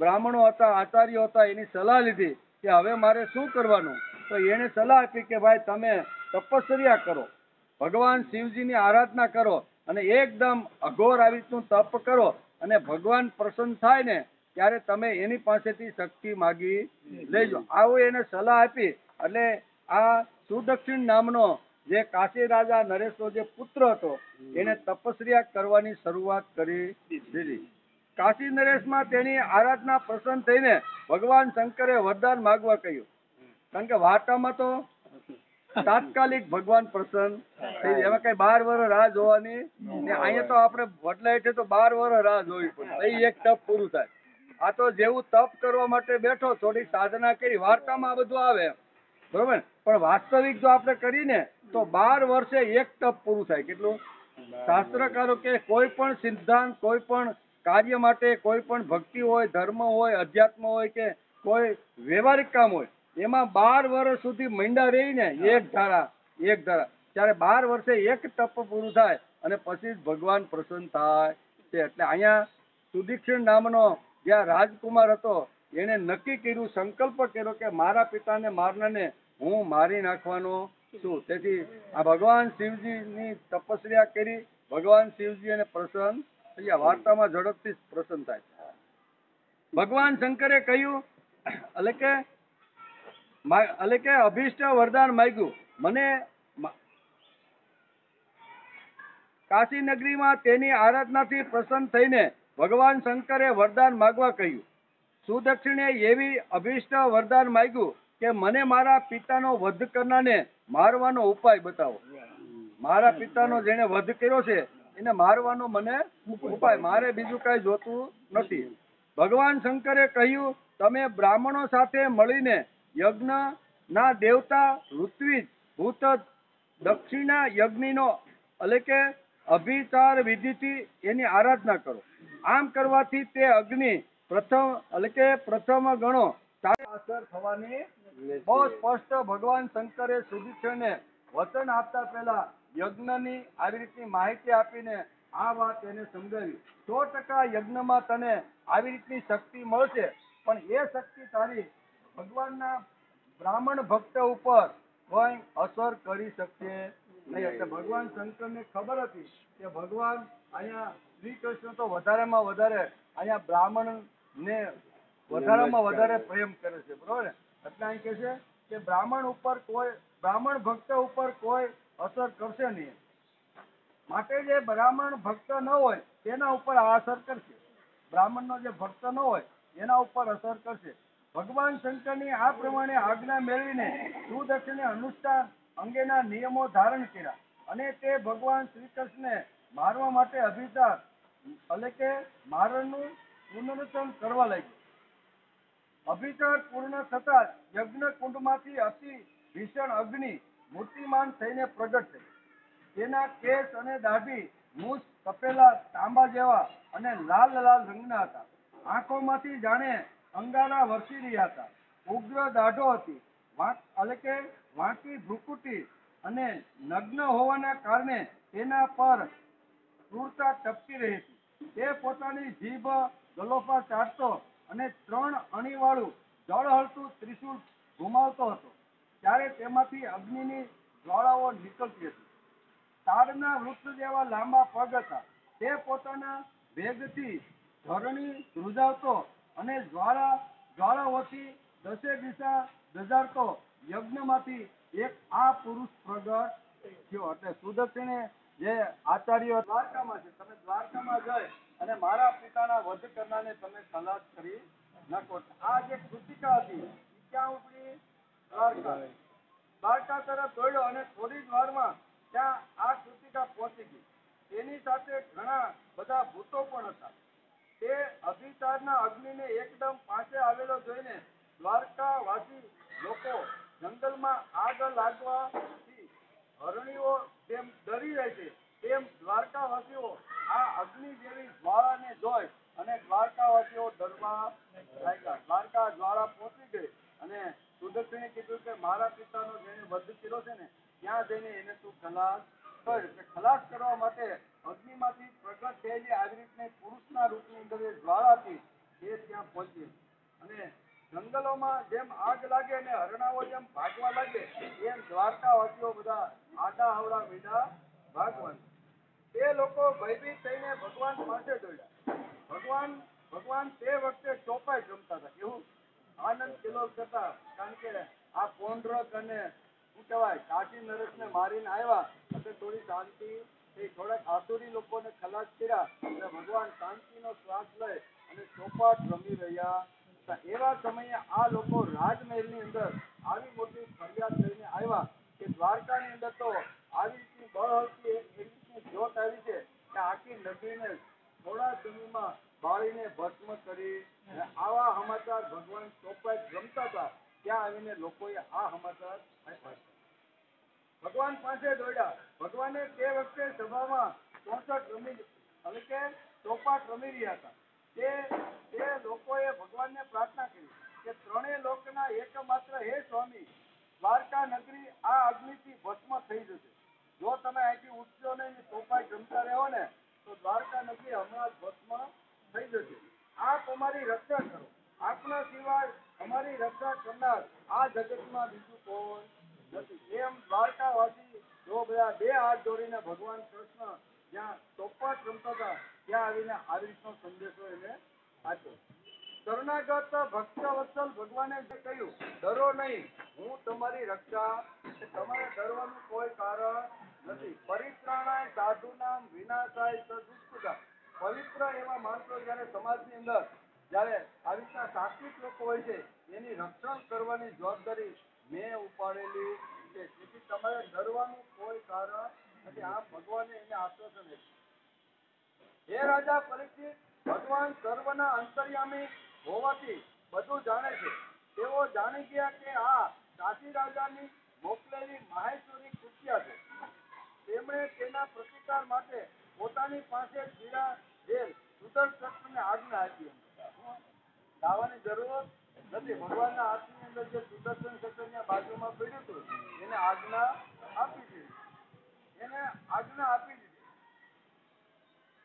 બ્રાહ્મણો હતા, આચાર્યો હતા, એની સલાહ લીધી કે હવે મારે શું કરવાનું. તો એને સલાહ આપી કે ભાઈ તમે તપશ્ચર્યા કરો, ભગવાન શિવજીની આરાધના કરો, અને એકદમ અઘોર આવી રીતનું તપ કરો અને ભગવાન પ્રસન્ન થાય ને ત્યારે તમે એની પાસેથી શક્તિ માગી લેજો. આવું એને સલાહ આપી. એટલે આ સુદક્ષિણ નામનો જે કાશી રાજા નરેશનો જે પુત્ર હતો એને તપસ્યા કરવાની શરૂઆત કરી દીધી. કાશી નરેશમાં તેની આરાધના પ્રસન્ન થઈને ભગવાન શંકરે વરદાન માગવા કહ્યું. કારણ કે વાર્તામાં તો તાત્કાલિક ભગવાન પ્રસન્ન થઈ જાય. એમાં કઈ 12 વર્ષ રાહ જોવાની ને અહીંયા તો આપણે બદલાય છે તો 12 વર્ષ રાહ જોવી પડે. એક તપ પૂરું થાય. આ તો જેવું તપ કરવા માટે બેઠો, થોડી સાધના કરી, વાર્તામાં આ બધું આવે બરોબર, પણ વાસ્તવિક જો આપણે કરીને તો 12 વર્ષે એક તપ પૂરું થાય. કેટલું? શાસ્ત્રકારો કે કોઈ પણ સિદ્ધાંત, કોઈ પણ કાર્ય માટે, કોઈ પણ ભક્તિ હોય, ધર્મ હોય, અધ્યાત્મ હોય કે કોઈ વ્યવહારિક કામ હોય, એમાં 12 વર્ષ સુધી મંડા રહીને એક ધારા ત્યારે 12 વર્ષે એક તપ પૂરું થાય અને પછી જ ભગવાન પ્રસન્ન થાય છે. એટલે અહીંયા સુદીક્ષિણ નામનો જ્યાં રાજકુમાર હતો એને નક્કી કર્યું, સંકલ્પ કર્યો કે મારા પિતાને મારનારને હું મારી નાખવાનો છું. તેથી આ ભગવાન શિવજીની તપસ્યા કરી, ભગવાન શિવજી એને પ્રસન્ન થયા. વાર્તામાં ઝડપથી પ્રસન્ન થાય. ભગવાન શંકરે કહ્યું એટલે કે અભિષ્ટ વરદાન માંગ્યું. મને કાશી નગરીમાં તેની આરાધનાથી પ્રસન્ન થઈને ભગવાન શંકરે વરદાન માંગવા કહ્યું. સુદક્ષિણે એવી અભિષ્ટ વરદાન માંગ્યું કે મને મારા પિતાનો વધ કરનારને મારવાનો ઉપાય બતાવો. મારા પિતાનો જેને વધ કર્યો છે એને મારવાનો મને ઉપાય, મારે બીજું કઈ જોતું નથી. ભગવાન શંકરે કહ્યું, તમે બ્રાહ્મણો સાથે મળીને યજ્ઞ ના દેવતા ઋત્વિજ ભૂત દક્ષિણા યજ્ઞનો એટલે કે અભિચાર વિધિથી એની આરાધના કરો. આમ કરવાથી તે અગ્નિ પ્રથમ ગણો અસર થવાની. બહુ સ્પષ્ટ ભગવાન શંકરે સુદીક્ષણને વચન આપતા પહેલા યજ્ઞની આવી રીતની માહિતી આપીને આ વાત એને સમજાવી. 100% યજ્ઞમાં તને આવી રીતની શક્તિ મળશે, પણ એ શક્તિ તારી ભગવાનના બ્રાહ્મણ ભક્ત ઉપર કોઈ અસર કરી શકશે નહીં. એટલે ભગવાન શંકરને ખબર હતી કે ભગવાન અહીંયા શ્રી કૃષ્ણ તો વધારેમાં વધારે અહીંયા બ્રાહ્મણ ને વધારેમાં વધારે પ્રેમ કરે છે બરોબર. એટલે અહીં કહે છે કે બ્રાહ્મણ ભક્ત ઉપર કોઈ અસર કરશે નહીં. માટે જે બ્રાહ્મણ ભક્ત ન હોય તેના ઉપર આ અસર કરશે. બ્રાહ્મણનો જે ભક્ત ન હોય એના ઉપર અસર કરશે. ભગવાન શંકરની આ પ્રમાણે આજ્ઞા મેળવીને સુદક્ષિણે અનુષ્ઠાન અંગેના નિયમો ધારણ કર્યા અને તે ભગવાન શ્રી કૃષ્ણને મારવા માટે અભિચાર એટલે કે મારણનું પુનરુત્થાન કરવા લાગ્યું. અભિચાર પૂર્ણ થતા યજ્ઞ કુંડમાંથી અતિ ભીષણ અગ્નિ મૂર્તિમાન થઈને પ્રગટ થઈ. તેના કેસ અને દાઢી મૂછ કપેલા તાંબા જેવા અને લાલ રંગના હતા. આંખોમાંથી જાણે અંગારા વરસી રહ્યા હતા. ઉગ્ર દાઢો હતી, એટલે કે વાંકી ભ્રુકુટી અને નગ્ન હોવાના કારણે તેના પર ક્રૂરતા ટપકી રહી હતી. તે પોતાની જીભ ગલોપા ચાટતો અને 3 અણીવાળું જળહળતું ત્રિશૂળ ઘુમાવતો હતો. ત્યારે તેમાંથી અગ્નિની જ્વાળાઓ નીકળતી હતી. તાડના વૃક્ષ જેવા લાંબા પગ હતા. તે પોતાના વેગથી ધરણી ધ્રુજાવતો અને જ્વાળાઓથી દસે દિશા દઝાડતો યજ્ઞમાંથી એક આ પુરુષ પ્રગટ થયો. એટલે સુદક્ષિણે જે આચાર્ય દ્વારકામાં છે, તમે દ્વારકામાં જઈ અને મારા પિતાના વધ કરનારને તમે ખલાસ કરી નાખો. આ જે કૃતિકા હતી ક્યાં ઉપડી? દ્વારકા તરફ દોડ્યો અને થોડી જ વારમાં ત્યાં આ કૃતિકા પહોંચી ગઈ. તેની સાથે ઘણા બધા ભૂતો પણ હતા. તે અભિચારના અગ્નિને એકદમ પાસે આવેલો જોઈને દ્વારકાવાસી લોકો જંગલમાં આગ લાગવાથી હરણીઓ તેમ ડરી જાય છે તેમ દ્વારકાવાસીઓ આ અગ્નિ જેવી જ્વાળાને જોઈ અને દ્વારકાવાસીઓ ડરવા લાગ્યા. દ્વારકા જ્વાળા પહોંચી ગઈ અને સુદક્ષિણે કીધું કે મારા પિતાનો જેને વધ કર્યો છે ને ત્યાં જઈને એને તું ખલાસ કર. ખલાસ કરવા માટે અગ્નિમાંથી પ્રગટ થયેલી આવી રીતની પુરુષના રૂપની અંદર જે જ્વાળા હતી એ ત્યાં પહોંચી અને જંગલોમાં જેમ આગ લાગે અને હરણાઓ જેમ ભાગવા લાગે એમ દ્વારકાવાસીઓ બધા આડા હવડા મીડા ભાગવા. તે લોકો ભયભીત થઈને ભગવાન પાસે દોડ્યા. ભગવાન તે વખતે ચોપાઈ જમતા હતા. કેવું આનંદ કિલોલ થતા, કારણ કે આ પૌંડરક અને શું કહેવાય કાશી નરેશને મારીને આવ્યા એટલે થોડી શાંતિ એ થોડાક આસુરી લોકોને ખલાસ કર્યા અને ભગવાન શાંતિનો શ્વાસ લઈ અને ચોપાટ રમી રહ્યા હતા. એવા સમયે આ લોકો રાજમહેલની અંદર આવી મોટી ફરિયાદ લઈને આવ્યા કે દ્વારકાની અંદર તો આવી રીતની બળહળતી એવી રીતની જ્યોત આવી છે કે આખી નગરીને થોડા સમયમાં બાળીને ભસ્મ કરી. આવા સમાચાર ભગવાન ચોપાટ રમતા હતા ત્યાં આવીને લોકોએ આ સમાચાર આપ્યા. ભગવાન પાસે દોડ્યા. ભગવાને તે વખતે સભામાં 64 રમી એટલે કે ચોપાટ રમી રહ્યા હતા. તે લોકોએ ભગવાનને પ્રાર્થના કરી કે ત્રણેય લોકના એકમાત્ર હે સ્વામી, દ્વારકા નગરી આ અગ્નિથી ભસ્મ થઈ જશે. જો તમે અહીંથી ઉઠશો નહીં ને ચોપાટ રમતા રહો ને તો દ્વારકા નગરી હમણાં જ ભસ્મ થઈ જશે. આપ અમારી રક્ષા કરો. આપના સિવાય અમારી રક્ષા કરનાર આ જગતમાં બીજું કોઈ નથી. એમ દ્વારકાવાસી જો બધા બે હાથ જોડીને ભગવાન કૃષ્ણ જ્યાં ચોપાટ રમતા હતા ત્યાં આવીને આવી રીતનો સંદેશો એને આપ્યો. શરણાગત ભક્ત વત્સલ ભગવાને જે કહ્યું, ડરો નહીં, હું તમારી રક્ષા. તમારે ડરવાનું કોઈ કારણ નથી. પરિત્રાણાય સાધુનામ વિનાશાય સદુષ્કૃતા. પવિત્ર એવા માણસો જયારે સમાજની અંદર જયારે આવી રીતના સાત્વિક લોકો હોય છે એની રક્ષણ કરવાની જવાબદારી મેં ઉપાડેલી છે. તેથી તમારે ડરવાનું કોઈ કારણ નથી. આમ ભગવાને એને આશ્વાસન આપ્યું. હે રાજા પરીક્ષિત, ભગવાન સર્વના અંતર્યામી હોવાથી બધું જાણે છે. તેઓ જાણી ગયા કે આ કાશી રાજાની મોકલેલી માહેશ્વરી કૃત્યા છે. તેમણે તેના પ્રતિકાર માટે પોતાની પાસે બિરાજેલ સુદર્શનને આજ્ઞા આપી. ગાવાની જરૂર નથી. ભગવાનના હાથની અંદર જે સુદર્શન ચક્રની બાજુમાં પડ્યું હતું એને આજ્ઞા આપી દીધી.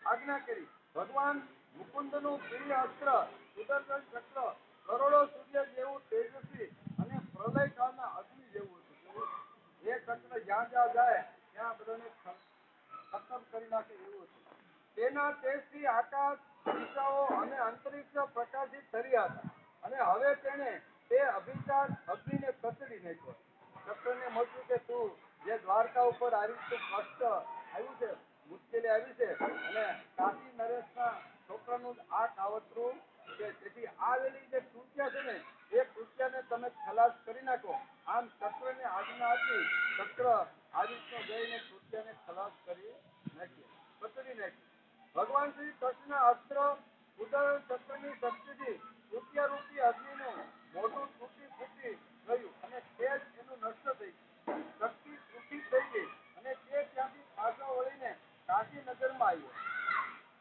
આજ્ઞા કરી. ભગવાન મુકુંદનું પ્રિય અસ્ત્ર સુદર્શન ચક્ર કરોડો સૂર્ય જેવું તેજસ્વી અને પ્રલય કાળના અગ્નિ જેવું હતું. એ ચક્ર જ્યાં જ્યાં જાય ત્યાં બધાને ખતમ કરી નાખે એવું હતું. તેના તેજથી આકાશ, દિશાઓ અને અંતરિક્ષ પ્રકાશિત થયા હતા. અને હવે તેણે તે અભિશાપ અગ્નિને કચડી નાખ્યો. ચક્રને મળ્યું કે તું જે દ્વારકા ઉપર આવી કષ્ટ આવ્યું છે, મુશ્કેલી આવી છે અને કાશી નરેશના છોકરાનું આ કાવતરું છે. તેથી આવેલી જે કૃત્યા છે ને એ કૃત્યાને તમે ખલાસ કરી નાખો. આમ ચક્રને આજ્ઞા આપી. ચક્ર આદિત્ય જઈને કૃત્યાને ખલાસ કરી કચડી નાખી. ભગવાન શ્રી કૃષ્ણ અસ્ત્ર ઉદય ચક્રની શક્તિથી કૃત્ય રૂપી અગ્નિનું મોઢું તૂટી ફૂટી ગયું અને તેજ એનું નષ્ટ થઈ ગયું. શક્તિ તૂટી થઈ ગઈ અને તે ત્યાંથી પાછો વળીને કાશી નગરમાં આવ્યો.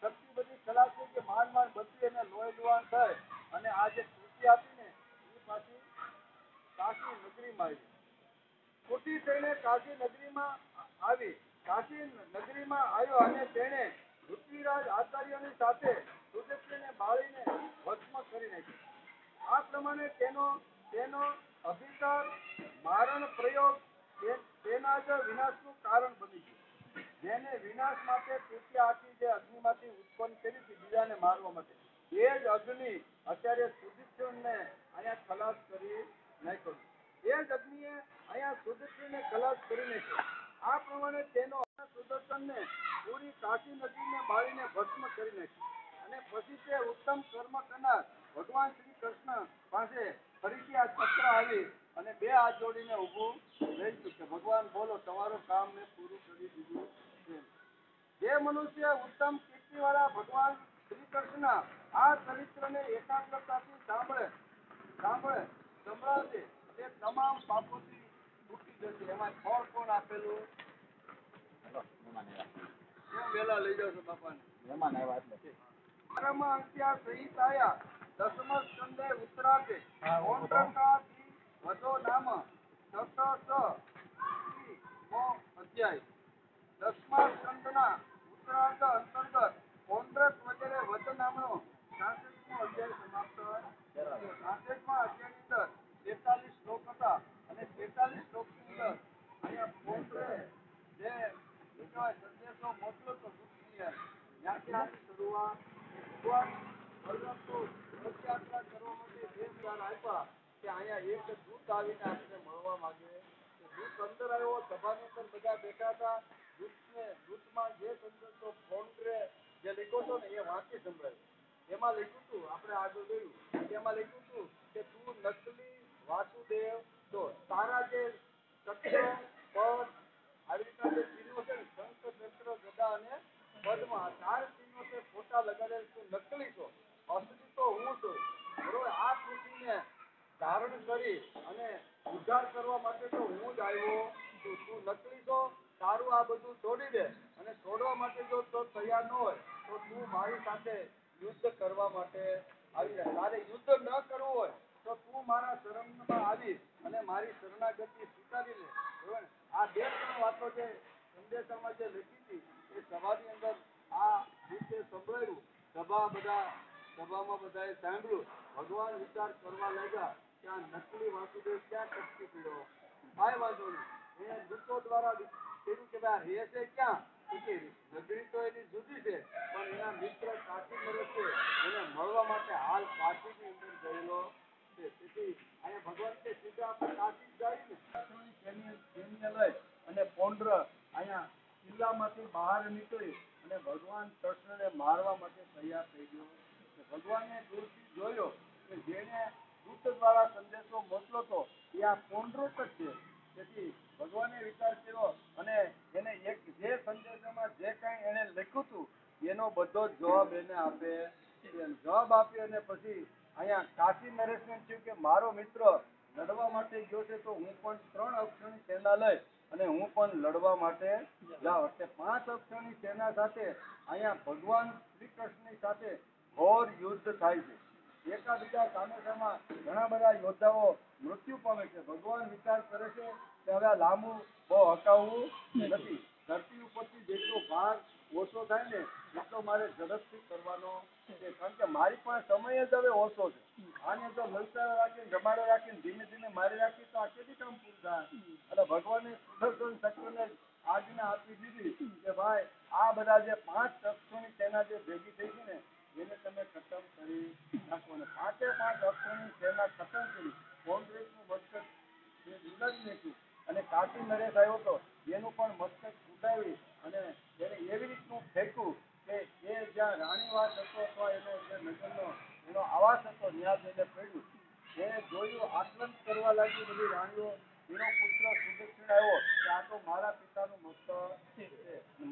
શક્તિ બધી ખલાસ થઈ ગઈ. માંડ બધી એને લોહી લુહાણ થઈ અને આ જે કૃતિ આપી ને એ પાછી કાશી નગરીમાં આવી. કૃતિ થઈને કાશી નગરીમાં આવી. કાશી નગરીમાં આવ્યો અને તેણે પૃથ્વીરાજ આચાર્યની સાથે સુદર્શનને બાળીને ભસ્મ કરી નાખ્યો. આ પ્રમાણે તેનો અભિસાર મારણ પ્રયોગ તેના જ વિનાશનું કારણ બની ગયું. જેને વિનાશ માટે કૃત્ય આખી જે અગ્નિમાંથી ઉત્પન્ન કરી હતી બીજાને મારવા માટે, એ જ અગ્નિ અત્યારે સુદર્શનને અહીંયા ખલાસ કરી નાખ્યો. એ જ અગ્નિએ અહીંયા સુદર્શનને ખલાસ કરી નાખ્યો. આ પ્રમાણે તેનો સુદર્શનને પૂરી કાશી નગરીને બાળીને ભસ્મ કરી નાખ્યો. અને પછી તે ઉત્તમ કર્મ કરનાર ભગવાન શ્રી કૃષ્ણ પાસે ફરીથી આ ચક્ર આવી અને બે હાથ જોડીને ઊભું રહી કે ભગવાન બોલો, તમારું કામ મેં પૂરું કરી દીધું છે. જે મનુષ્ય ઉત્તમ કીર્તિવાળા ભગવાન શ્રી કૃષ્ણ આ ચરિત્રને એકાગ્રતાથી સંભળાવશે તે તમામ પાપોથી છૂટી જશે. એમાં ફળ કોણ આપેલું? કેમ વેલા લઈ જાવ છો બાપાને? મહેમાન આવ્યા એટલે. અંત્યા સહિત આયા દસમ સ્કંદે ઉત્તરાર્ધે પૌંડ્રકાથી વધો નામ અધ્યાય. દસમા સ્કંદના ઉત્તરાર્ધ અંતર્ગત પૌંડ્રક વગેરે વધ નામનો 66મો અધ્યાય સમાપ્ત થયો. 66મા અધ્યાયની અંદર 43 શ્લોક હતા અને 43 શ્લોકની અંદર અહીંયા પૌંડ્રે જે સંદેશો મોકલ્યો તો પરંતુ રથયાત્રા કરવા માટે જે વિચાર આપ્યા કે અહીંયા એક દૂત આવીને આપણે મળવા માંગે. દૂત અંદર આવ્યો, સભાની અંદર બધા બેઠા હતા. દૂતમાં જે સંદેશો ફોન્ટ્રે જે લખ્યો હતો ને એ વાંચી સંભળાયું. એમાં લખ્યું હતું, આપણે આગળ જોયું એમાં લખ્યું હતું કે તું નકલી વાસુદેવ તો તારા જે ચક્ર પદ આવી રીતના જે ચિહ્નો છે ને શંખ ચક્ર ગદા અને પદ્મ આ ચાર ચિહ્નો છે ફોટા લગાડેલ તું નકલી છો, અસલી તો હું છું. બરોબર, આ કૃતિને ધારણ કરી અને ઉદ્ધાર કરવા માટે તો હું જ આવ્યો છું. તું નકલી છો, તારું આ બધું છોડી દે અને છોડવા માટે જો તો તૈયાર ન હોય તો તું મારી સાથે યુદ્ધ કરવા માટે આવી જાય. તારે યુદ્ધ ન કરવું હોય તો તું મારા શરણમાં આવી અને મારી શરણાગતિ સ્વીકારી લે. બરોબર, આ બે ત્રણ વાતો જે સંદેશામાં જે લખી હતી એ સભાની અંદર આ રીતે સંભળાયું. સભામાં બધાએ સાંભળ્યું. ભગવાન વિચાર કરવા લાગ્યા કે આ નકલી વાસુદેવ ક્યાં ટપકી પડ્યો. કાંઈ વાંધો નહીં, એ દૂતો દ્વારા કીધું કે ભાઈ રહે છે ક્યાં? નગરી તો એની જુદી છે પણ એના મિત્ર કાશી નરેશ છે એને મળવા માટે હાલ કાશીની અંદર ગયેલો છે. તેથી અહીંયા ભગવાન કે સીધા આપણે કાશી જઈને સૈન્ય લઈ અને પૌંડ્ર અહીંયા કિલ્લામાંથી બહાર નીકળી અને ભગવાન કૃષ્ણને મારવા માટે તૈયાર થઈ ગયો. ભગવાને દૂરથી જોયો કે જેને દૂત દ્વારા સંદેશો મોકલો હતો એ આ પૌંડ્ર જ છે. તેથી ભગવાને વિચાર કર્યો અને એને એક જે સંદેશામાં જે કાંઈ એને લખ્યું હતું એનો બધો જવાબ એને આપે. જવાબ આપ્યો અને પછી અહીંયા કાશી નરેશને થયું કે મારો મિત્ર લડવા માટે ગયો છે તો હું પણ 3 અક્ષરની સેના લઈ અને હું પણ લડવા માટે જાઉં. એટલે 5 અક્ષરની સેના સાથે અહીંયા ભગવાન શ્રી કૃષ્ણની સાથે ઘોર યુદ્ધ થાય છે. એકાબીજા સામે સામા ઘણા બધા યોદ્ધાઓ મૃત્યુ પામે છે. ભગવાન વિચાર કરે છે કે હવે લાંબુ બહુ હકાવવું નથી. ધરતી ઉપરથી જેટલો ભાર ઓછો થાય ને એટલો મારે ઝડપથી કરવાનો છે, કારણ કે મારી પાસે સમય જ હવે ઓછો છે. આને જો લલચારે રાખીને જમાડે રાખીને ધીમે ધીમે મારી રાખી તો આ કેવી કામ પૂરું થાય. એટલે ભગવાને સુદર્શન ચક્રને આજ્ઞા આપી દીધી કે ભાઈ આ બધા જે 5 અક્ષોની સેના જે ભેગી થઈ છે ને એને તમે ખતમ કરી નાખો. અને 5 અક્ષોની સેના ખતમ કરી કોંગ્રેસનું મસ્તક ઉડાવી નાખ્યું અને કાશી નરેશ આવ્યો હતો એનું પણ મસ્તક ઉડાવી અને એને એવી રીતનું ફેંક્યું કે એ જ્યાં રાણીવાસ હતો અથવા એનો જે નગરનો એનો આવાસ હતો ત્યાં જઈને પડ્યું. એ જોયું, આકલન કરવા લાગી બધી રાણીઓ. એનો પુત્ર સુદક્ષિણ આવ્યો કે આ તો મારા પિતાનું મસ્તક છે.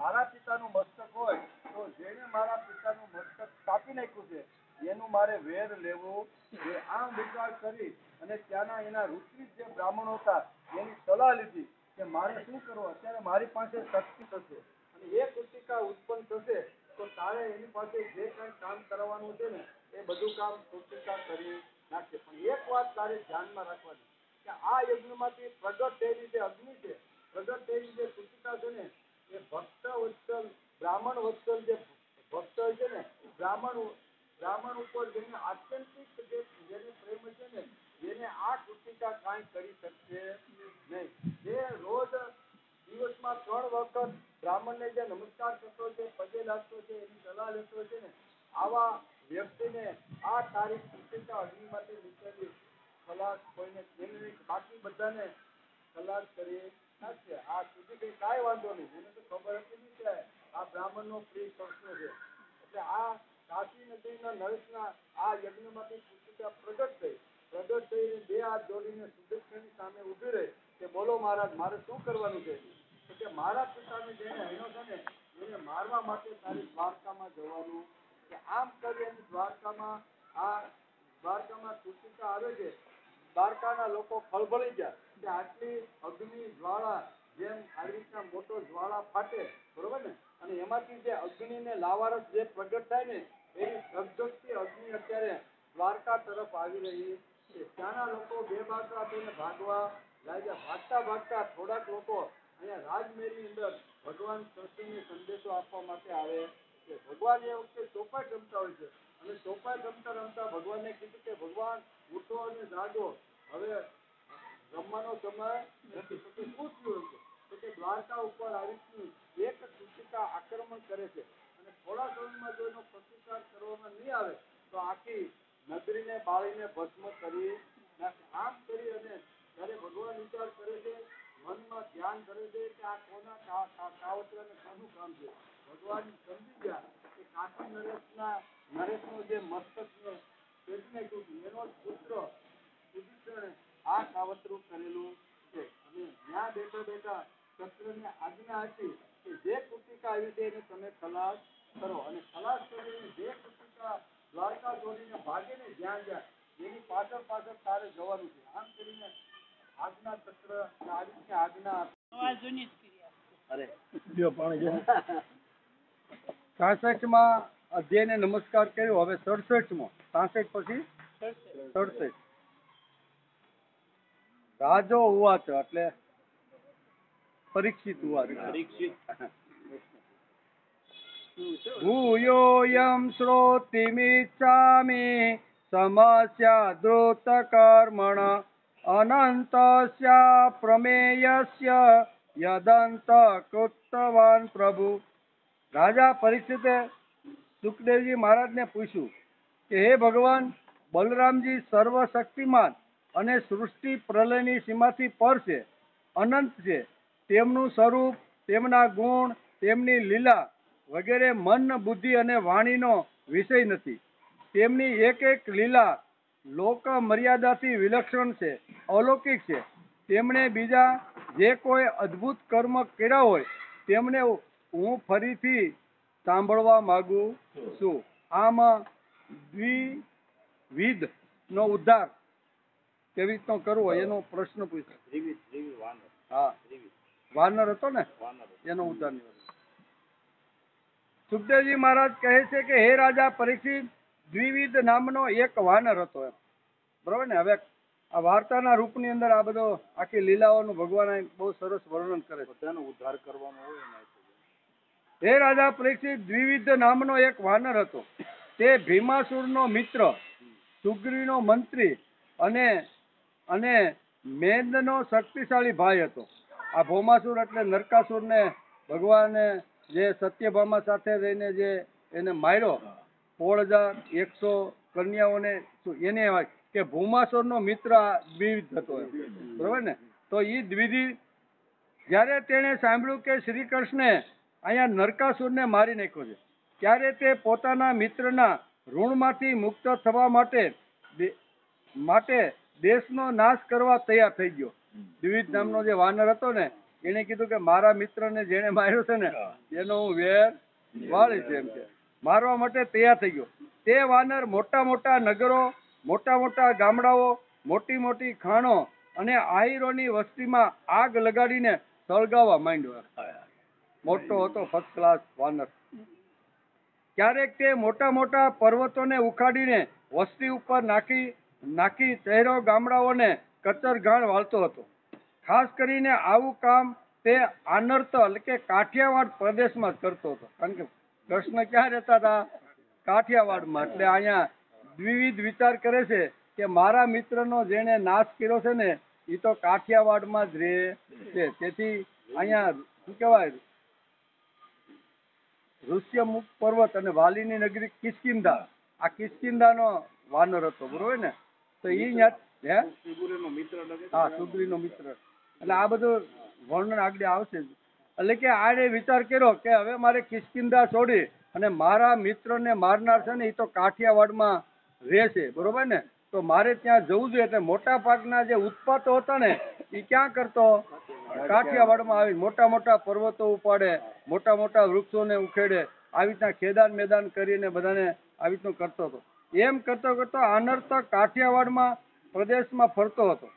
મારા પિતાનું મસ્તક હોય તો જેને મારા પિતાનું મસ્તક કાપી નાખ્યું છે એનું મારે વેર લેવું. આમ વિચાર કરી અને ત્યાંના એના ઋત્વિજ જે બ્રાહ્મણો હતા એની સલાહ લીધી કે મારે શું કરવું. અત્યારે મારી પાસે શક્તિ થશે અને એ કૃતિકા ઉત્પન્ન થશે તો તારે એની પાસે જે કાંઈ કામ કરવાનું છે ને એ બધું કામ કૃતિકા કરી નાખશે. પણ એક વાત તારે ધ્યાનમાં રાખવાની કે આ યજ્ઞમાંથી પ્રગટ થયેલી જે અગ્નિ છે, પ્રગટ થયેલી જે કૃતિકા છે ને એ ભક્ત વત્સલ બ્રાહ્મણ વત્સલ જે ભક્ત છે ને બ્રાહ્મણ ઉપર જેને આત્યંતિક જેને પ્રેમ છે ને જેને આ કૃતિકા કાંઈ કરી શકશે નહીં. જે રોજ દિવસમાં 3 વખત બ્રાહ્મણને જે નમસ્કાર કરતો છે, પગે લાગતો છે, એની સલાહ લેતો છે ને આવા વ્યક્તિને આ તારીખ કૃતિકા અગ્નિમાંથી નીકળેલી ખલાસ કોઈને કેવી બાકી બધાને ખલાસ કરી નાખશે. આ સુધી કાંઈ વાંધો નહીં. મને તો ખબર હતી નહીં કે આ બ્રાહ્મણનો પ્રિય કૃષ્ણ છે. એટલે આ કાશી નગરીના નરેશના આ યજ્ઞમાંથી કૃતિકા પ્રગટ થઈને 2 હાથ જોડીને સુદક્ષિણની સામે ઊભી રહી કે બોલો મહારાજ મારે શું કરવાનું છે. તો કે મારા પિતાને જેને હણ્યો છે ને એને મારવા માટે તારી દ્વારકામાં જવાનું. કે આમ કરી એની દ્વારકામાં કૃતિકા આવે છે. દ્વારકાના લોકો ખળભળી ગયા કે આટલી અગ્નિ જ્વાળા જેમ આવી રીતના મોટો જ્વાળા ફાટે, બરોબર ને, અને એમાંથી જે અગ્નિને લાવારસ જે પ્રગટ થાય ને એની ધગધગતી અગ્નિ અત્યારે દ્વારકા તરફ આવી રહી છે. ત્યાંના લોકો બેબાકા થઈને ભાગવા લાગ્યા. ભાગતા ભાગતા થોડાક લોકો અહીંયા રાજમહેલની અંદર ભગવાન કૃષ્ણને સંદેશો આપવા માટે આવે છે. ભગવાન એ વખતે ચોપાઈ રમતા હોય છે અને ચોપાઈ રમતા રમતા ભગવાનને કીધું કે ભગવાન ઉઠો અને જાગો, હવે રમવાનો સમય નથી. તો શું થયું છે તો કે દ્વારકા ઉપર આવી એક કૃતિકા આક્રમણ કરે છે અને થોડા સમયમાં જો એનો પ્રતિકાર કરવામાં નહીં આવે તો તો આખી નગરીને બાળીને ભસ્મ કરી નાખે. આમ કરી અને જ્યારે ભગવાન વિચાર કરે છે, મનમાં ધ્યાન કરે છે કે આ કોના કાવતરા ને કોનું કામ છે. ભગવાન સમજી ગયા કે કાશી નરેશનો જે મસ્તકને ફેરવી નાખ્યું હતું, એનો જ પુત્ર યુધિષ્ઠિરે આ કાવતરું કરેલું છે. અને ત્યાં બેઠા બેઠા ચક્રને આજ્ઞા હતી કે જે કુટિકા આવી છે એને તમે ખલાસ કરો, અને ખલાસ કરીને જે કુટિકા દ્વારકા છોડીને ભાગીને જ્યાં જ્યાં એની પાછળ પાછળ તારે જવાનું છે. આમ કરીને આજ્ઞા ચક્ર આજ્ઞા અરે 66માં અધ્યાયને નમસ્કાર કર્યો. હવે 67મો 66 પછી 67 રાજો ઉવાચ એટલે પરીક્ષિત ઉવાચ. ભૂયોયમ શ્રોતિમિચ્છામિ સમસ્યા ધૃત કર્મણ અનંતસ્ય પ્રમેયસ્ય યદંત કૃતવાન પ્રભુ. રાજા પરીક્ષિતે સુખદેવજી મહારાજને પૂછ્યું કે હે ભગવાન, બલરામજી સર્વશક્તિમાન અને સૃષ્ટિ પ્રલયની સીમાથી પર છે, અનંત છે. તેમનું સ્વરૂપ, તેમના ગુણ, તેમની લીલા વગેરે મન, બુદ્ધિ અને વાણીનો વિષય નથી. તેમની એક એક લીલા લોક મર્યાદાથી વિલક્ષણ છે, અલૌકિક છે. તેમણે બીજા જે કોઈ અદ્ભુત કર્મ કર્યા હોય તેમને હું ફરીથી સાંભળવા માંગુ છું. આમ દ્વિવિધ નો ઉદ્ધાર કેવી રીતનો કરવો એનો પ્રશ્ન પૂછ્યો. હા, વાનર હતો ને એનો ઉદ્ધાર. સુખદેવજી મહારાજ કહે છે કે હે રાજા પરીક્ષિત, દ્વિવિધ નામનો એક વાનર હતો એમ. બરોબર ને. હવે આ વાર્તાના રૂપની અંદર આ બધો આખી લીલાઓનું ભગવાન બહુ સરસ વર્ણન કરે છે. તેનો ઉદ્ધાર કરવાનો હોય ને. હે રાજા પરીક્ષિત, દ્વિવિધ નામનો એક વાનર હતો. તે ભીમાસુરનો મિત્ર, સુગ્રીવનો મંત્રી અને મેદનો શક્તિશાળી ભાઈ હતો. આ ભૌમાસુર એટલે નરકાસુરને ભગવાને જે સત્યભામા સાથે રહીને જે એને માર્યો, 16,100 કન્યાઓને, એને કે ભૌમાસુરનો મિત્ર દ્વિવિધ હતો. બરોબર ને. તો એ દ્વિવિધ જ્યારે તેણે સાંભળ્યું કે શ્રી કૃષ્ણે અહીંયા નરકાસુરને મારી નાખ્યો છે, ત્યારે તે પોતાના મિત્રના ઋણમાંથી મુક્ત થવા માટે દેશનો નાશ કરવા તૈયાર થઈ ગયો. દ્વિવિધ નામનો જે વાનર હતો ને, એને કીધું કે મારા મિત્રને જેને માર્યો છે ને એનો હું વેર વાળીશ એમ કે મારવા માટે તૈયાર થઈ ગયો. તે વાનર મોટા મોટા નગરો, મોટા મોટા ગામડાઓ, મોટી મોટી ખાણો અને આહીરોની વસ્તીમાં આગ લગાડીને સળગાવવા માંડ્યો. મોટો હતો, ફર્સ્ટ ક્લાસ વાનર. ક્યારેક તે મોટા મોટા પર્વતોને ઉખાડીને વસ્તી ઉપર નાખી શહેરો ગામડાઓને કચર ઘાણ વાળતો હતો. ખાસ કરીને આવું કામ તે આનર્ત એટલે કે કાઠિયાવાડ પ્રદેશમાં જ કરતો હતો. કારણ કે કૃષ્ણ ક્યાં રહેતા હતા? કાઠિયાવાડમાં. એટલે અહીંયા દ્વિવિધ વિચાર કરે છે કે મારા મિત્રનો જેને નાશ કર્યો છે ને એ તો કાઠિયાવાડમાં જ રહે છે. તેથી અહીંયા શું કહેવાય, ઋષ્યમુખ પર્વત અને વાલીની નગરી કિષ્કિંધા, આ કિષ્કિંધાનો વાનર હતો. બરોબર ને. તો એ સુગ્રીવનો મિત્ર. હા, સુગ્રીવનો મિત્ર. એટલે આ બધું વર્ણન આગળ આવશે. એટલે કે આને વિચાર કર્યો કે હવે મારે કિષ્કિંધા છોડી અને મારા મિત્રને મારનાર છે ને એ તો કાઠિયાવાડમાં રહેશે. બરોબર ને. તો મારે ત્યાં જવું જોઈએ. એટલે મોટા ભાગના જે ઉત્પાતો હતા ને એ ક્યાં કરતો? કાઠિયાવાડમાં આવી મોટા મોટા પર્વતો ઉપાડે, મોટા મોટા વૃક્ષોને ઉખેડે, આવી રીતના ખેદાન મેદાન કરીને બધાને આવી રીતનું કરતો હતો. એમ કરતો કરતો આનર્ત કાઠિયાવાડમાં પ્રદેશમાં ફરતો હતો.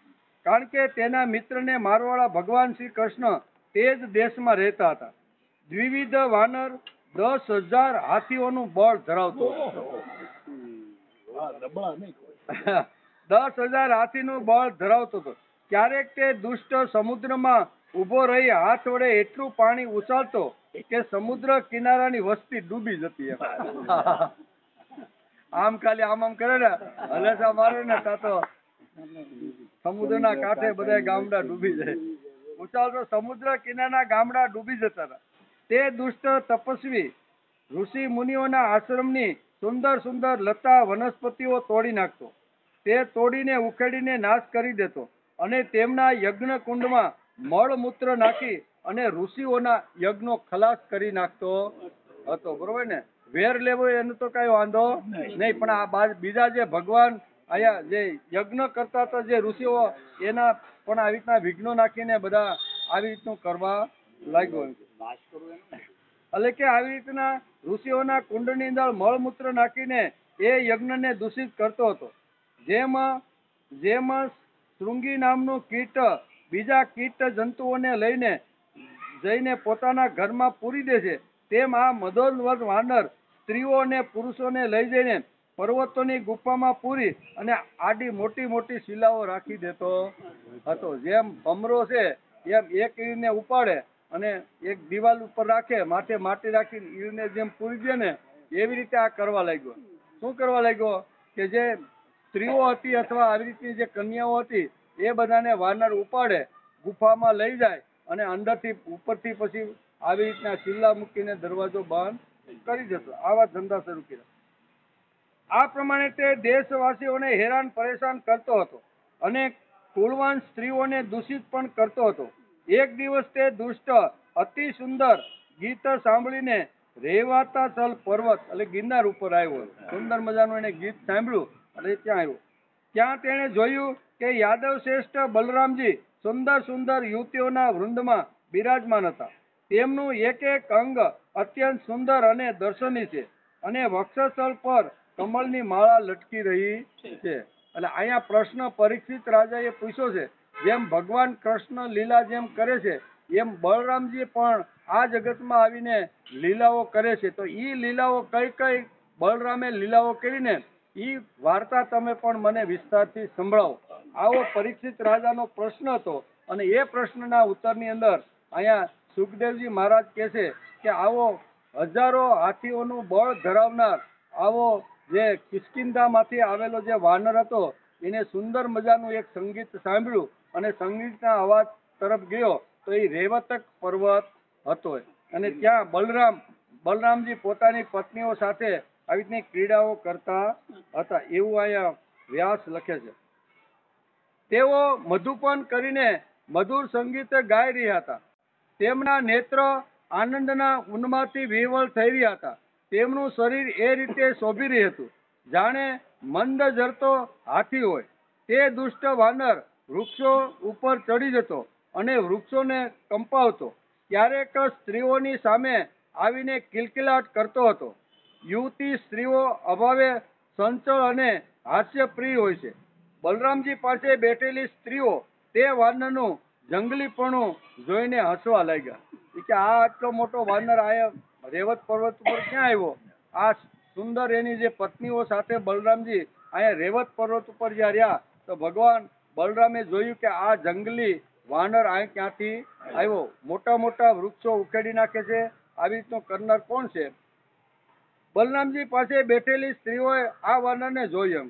કારણ કે તેના મિત્રને મારવાળા ભગવાન શ્રી કૃષ્ણ તે જ દેશમાં રહેતા હતા. દ્વિવિધ વાનર 10,000 હાથીઓનું બળ ધરાવતો હતો. 10,000 હાથીનું બળ ધરાવતો હતો. ક્યારેક તે દુષ્ટ સમુદ્રમાં ઉભો રહી હાથ વડે એટલું પાણી ઉછાળતો કે સમુદ્ર કિનારાની વસ્તી ડૂબી જતી. આમ ખાલી આમ કરે ને, હલેસા મારે ને તો સમુદ્રના કાંઠે બધા ગામડા ડૂબી જાય. ઉછાળતો સમુદ્ર કિનારાના ગામડા ડૂબી જતા હતા. તે દુષ્ટ તપસ્વી ઋષિ મુનિઓના આશ્રમની સુંદર સુંદર લતા વનસ્પતિઓ તોડી નાખતો. તે તોડીને ઉખેડીને નાશ કરી દેતો અને તેમના યજ્ઞ કુંડમાં મળમૂત્ર નાખી અને ઋષિઓના યજ્ઞો ખલાસ કરી નાખતો હતો. બરોબર ને? વેર લેવો એનો તો કઈ વાંધો નહીં, પણ આ બીજા જે ભગવાન આયા જે યજ્ઞ કરતા હતા જે ઋષિઓ, એના પણ આવી રીતના વિઘ્નો નાખીને બધા આવી રીતનું કરવા લાગ્યો. એટલે કે આવી રીતના ઋષિઓના કુંડની અંદર મળમૂત્ર નાખીને એ યજ્ઞને દૂષિત કરતો હતો. જેમાં શૃંગી નામનું કીટ બીજા કીટ જંતુઓને લઈને જઈને પોતાના ઘરમાં પૂરી દે છે, તેમ આ મદોન્મત્ત વાનર સ્ત્રીઓ અને પુરુષોને લઈ જઈને પર્વતોની ગુફામાં પૂરી અને આડી મોટી મોટી શિલાઓ રાખી દેતો હતો. જેમ ભમરો છે એમ એક ઈરને ઉપાડે અને એક દિવાલ ઉપર રાખે, માથે માટી રાખીને ઈરને જેમ પૂરી દે ને, એવી રીતે આ કરવા લાગ્યો. શું કરવા લાગ્યો કે જે સ્ત્રીઓ હતી અથવા આવી રીતની જે કન્યાઓ હતી એ બધાને વાનર ઉપાડે, ગુફામાં લઈ જાય અને અંદરથી ઉપરથી પછી આવી રીતના શિલ્લા મૂકીને દરવાજો બંધ કરી દેતો. આવા ધંધા શરૂ કર્યા. આ પ્રમાણે તે દેશવાસીઓને હેરાન પરેશાન કરતો હતો અને કુળવાન સ્ત્રીઓને દૂષિત પણ કરતો હતો. એક દિવસ તે દુષ્ટ અતિ સુંદર ગીત સાંભળીને રેવાતાચલ પર્વત એટલે ગિરનાર ઉપર આવ્યો. સુંદર મજાનું એને ગીત સાંભળ્યું અને ત્યાં આવ્યો. ત્યાં તેણે જોયું કે યાદવ શ્રેષ્ઠ બલરામજી સુંદર સુંદર યુવતીઓના વૃંદમાં બિરાજમાન હતા. તેમનું એક એક અંગ અત્યંત સુંદર અને દર્શનીય છે અને વક્ષસ્થળ પર કમળની માળા લટકી રહી છે. એટલે અહીંયા પ્રશ્ન પરીક્ષિત રાજાએ પૂછ્યો છે, જેમ ભગવાન કૃષ્ણ લીલા જેમ કરે છે એમ બલરામજી પણ આ જગતમાં આવીને લીલાઓ કરે છે. તો ઈ લીલાઓ કઈ કઈ બલરામે લીલાઓ કરીને ઈ વાર્તા તમે પણ મને વિસ્તારથી સંભળાવો. આવો પરીક્ષિત રાજાનો પ્રશ્ન હતો અને એ પ્રશ્નના ઉત્તરની અંદર અહીંયા સુખદેવજી મહારાજ કહે છે કે આવો હજારો હાથીઓનું બળ ધરાવનાર આવો જે કિષ્કિંધામાંથી આવેલો જે વાનર હતો, એને સુંદર મજાનું એક સંગીત સાંભળ્યું અને સંગીતના અવાજ તરફ ગયો તો એ રેવતક પર્વત હતો. અને ત્યાં બલરામજી પોતાની પત્નીઓ સાથે આવી રીતની ક્રીડાઓ કરતા હતા, એવું અહીંયા વ્યાસ લખે છે. તેઓ મધુપાન કરીને મધુર સંગીત ગાઈ રહ્યા હતા. તેમના નેત્ર આનંદના ઉન્માદથી વિહવલ થઈ રહ્યા હતા. તેમનું શરીર એ રીતે શોભી રહ્યું હતું જાણે મંદ જરતો હાથી હોય. તે દુષ્ટ વાનર વૃક્ષો ઉપર ચડી જતો અને વૃક્ષોને કંપાવતો. ક્યારેક સ્ત્રીઓની સામે આવીને કિલકિલાટ કરતો હતો. યુવતી સ્ત્રીઓ અભાવે ચંચળ અને હાસ્યપ્રિય હોય છે. બલરામજી પાસે બેઠેલી સ્ત્રીઓ તે વાનરનું જંગલીપણું જોઈને હસવા લાગ્યા. કે આ આટલો મોટો વાનર આયા રેવત પર્વત ઉપર ક્યાં આવ્યો? આ સુંદર એની જે પત્નીઓ સાથે બલરામજી અહીંયા રેવત પર્વત ઉપર જ્યાં રહ્યા તો ભગવાન બલરામે જોયું કે આ જંગલી વાનર અહીં ક્યાંથી આવ્યો? મોટા મોટા વૃક્ષો ઉખેડી નાખે છે, આવી રીતનું કરનાર કોણ છે? બલરામજી પાસે બેઠેલી સ્ત્રીઓએ આ વાનરને જોયું.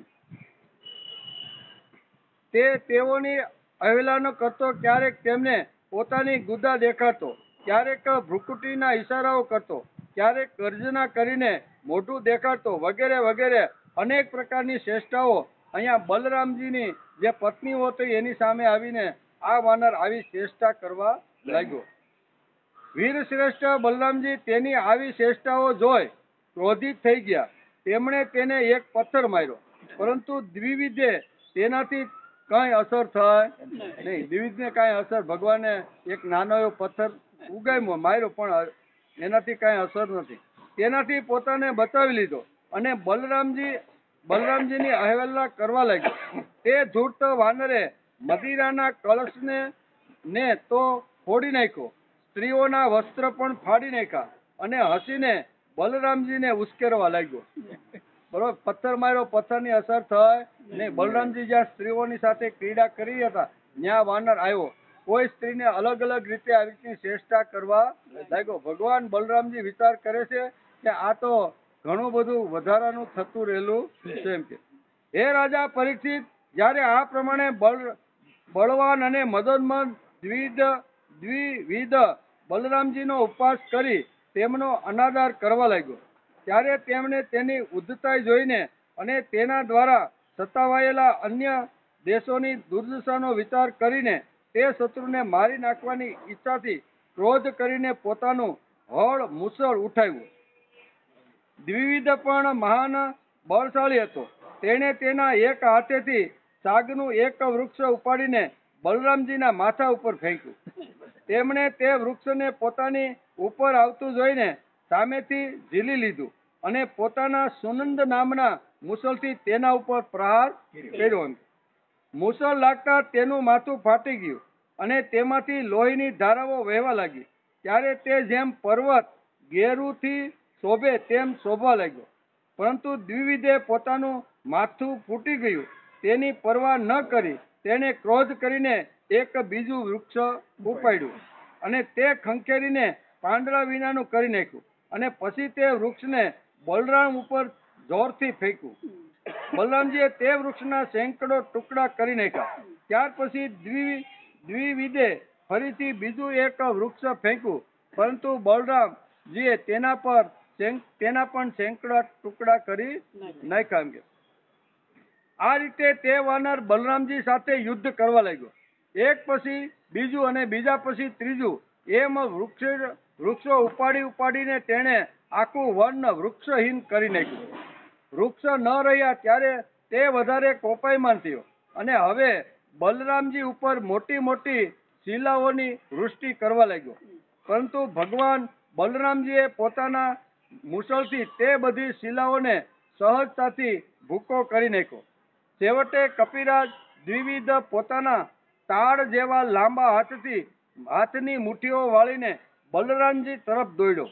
તેઓની અવહેલના કરતો, ક્યારેક તેમને પોતાની ગુદા દેખાડતો, ક્યારેક ભ્રુકુટીના ઈશારાઓ કરતો, ક્યારેક ગર્જના કરીને મોઢું દેખાડતો, વગેરે વગેરે અનેક પ્રકારની ચેષ્ટાઓ અહીંયા બલરામજીની જે પત્નીઓ હતી એની સામે આવીને આ વાનર આવી ચેષ્ટા કરવા લાગ્યો. વીર શ્રેષ્ઠ બલરામજી તેની આવી ચેષ્ટાઓ જોઈ ક્રોધિત થઈ ગયા. તેમણે તેને એક પથ્થર માર્યો, પરંતુ દ્વિવિધે તેનાથી કઈ અસર થાય નહીં. દ્વિવિધને કઈ અસર, ભગવાને એક નાનો એવો પથ્થર ઉગામ્યો, માર્યો, પણ એનાથી કઈ અસર નથી. તેનાથી પોતાને બચાવી લીધો અને બલરામજીની અવહેલના કરવા લાગ્યો. તે ધૂર્ત વાનરે મદિરાના કળશને તો ફોડી નાખ્યો, સ્ત્રીઓના વસ્ત્ર પણ ફાડી નાખ્યા અને હસીને બલરામજીને ઉશ્કેરવા લાગ્યો. બરોબર, પથ્થર માર્યો, પથ્થરની અસર થાય નહીં. બલરામજી જ્યાં સ્ત્રીઓની સાથે ક્રીડા કરી હતા ત્યાં વાનર આવ્યો. કોઈ સ્ત્રીને અલગ અલગ રીતે આવી રીતની ચેષ્ટા કરવા લાગ્યો. ભગવાન બલરામજી વિચાર કરે છે કે આ તો ઘણું બધું વધારાનું થતું રહેલું છે એમ કે. હે રાજા પરીક્ષિત, જ્યારે આ પ્રમાણે બળવાન અને મદોન્મત્ત દ્વિવિધ બલરામજીનો ઉપવાસ કરી તેમનો અનાદર કરવા લાગ્યો ત્યારે તેમણે તેની ઉદ્ધતાઈ જોઈને અને તેના દ્વારા સતાવાયેલા અન્ય દેશોની દુર્દશાનો વિચાર કરીને તે શત્રુને મારી નાખવાની ઈચ્છાથી ક્રોધ કરીને પોતાનું હળ મુસળ ઉઠાવ્યું. દ્વિવિધ પણ મહાન બળશાળી હતો. તેણે તેના એક હાથેથી સાગનું એક વૃક્ષ ઉપાડીને બલરામજીના માથા ઉપર ફેંક્યું. તેમણે તે વૃક્ષને પોતાની ઉપર આવતું જોઈને સામેથી ઝીલી લીધું અને પોતાના સુનંદ નામના મુસળથી તેના ઉપર પ્રહાર કર્યો. મુસળ લાગતા તેનું માથું ફાટી ગયું અને તેમાંથી લોહીની ધારાઓ વહેવા લાગી. ત્યારે તે જેમ પર્વત ગેરુથી શોભે તેમ શોભવા લાગ્યો. પરંતુ દ્વિવિધે પોતાનું માથું ફૂટી ગયું તેની પરવા ન કરી તેણે ક્રોધ કરીને એક બીજું વૃક્ષ ઉપાડ્યું અને તે ખંખેરીને પાંદડા વિનાનું કરી નાખ્યું અને પછી તે વૃક્ષને બલરામ ઉપર જોરથી ફેંક્યું. બલરામજીએ તે વૃક્ષના સેંકડો ટુકડા કરી નાખ્યા. ત્યાર પછી દ્વિવિધે ફરીથી બીજું એક વૃક્ષ ફેંક્યું, પરંતુ બલરામજીએ તેના પણ સેંકડા ટુકડા કરી નાખ્યા. આ રીતે તે વાનર બલરામજી સાથે યુદ્ધ કરવા લાગ્યો. એક પછી બીજું અને બીજા પછી ત્રીજું એમ વૃક્ષો ઉપાડીને તેણે આખું વન વૃક્ષહીન કરી નાખ્યું. વૃક્ષ ન રહ્યા ત્યારે તે વધારે કોપાયમાન થયો અને હવે બલરામજી ઉપર મોટી મોટી શિલાઓની વૃષ્ટિ કરવા લાગ્યો. પરંતુ ભગવાન બલરામજીએ પોતાના મુસળથી તે બધી શિલાઓને સહજતાથી ભૂકો કરી નાખ્યો. છેવટે કપિરાજ દ્વિવિધ પોતાના તાડ જેવા લાંબા હાથની મુઠ્ઠીઓ વાળીને બલરામજી તરફ દોડ્યો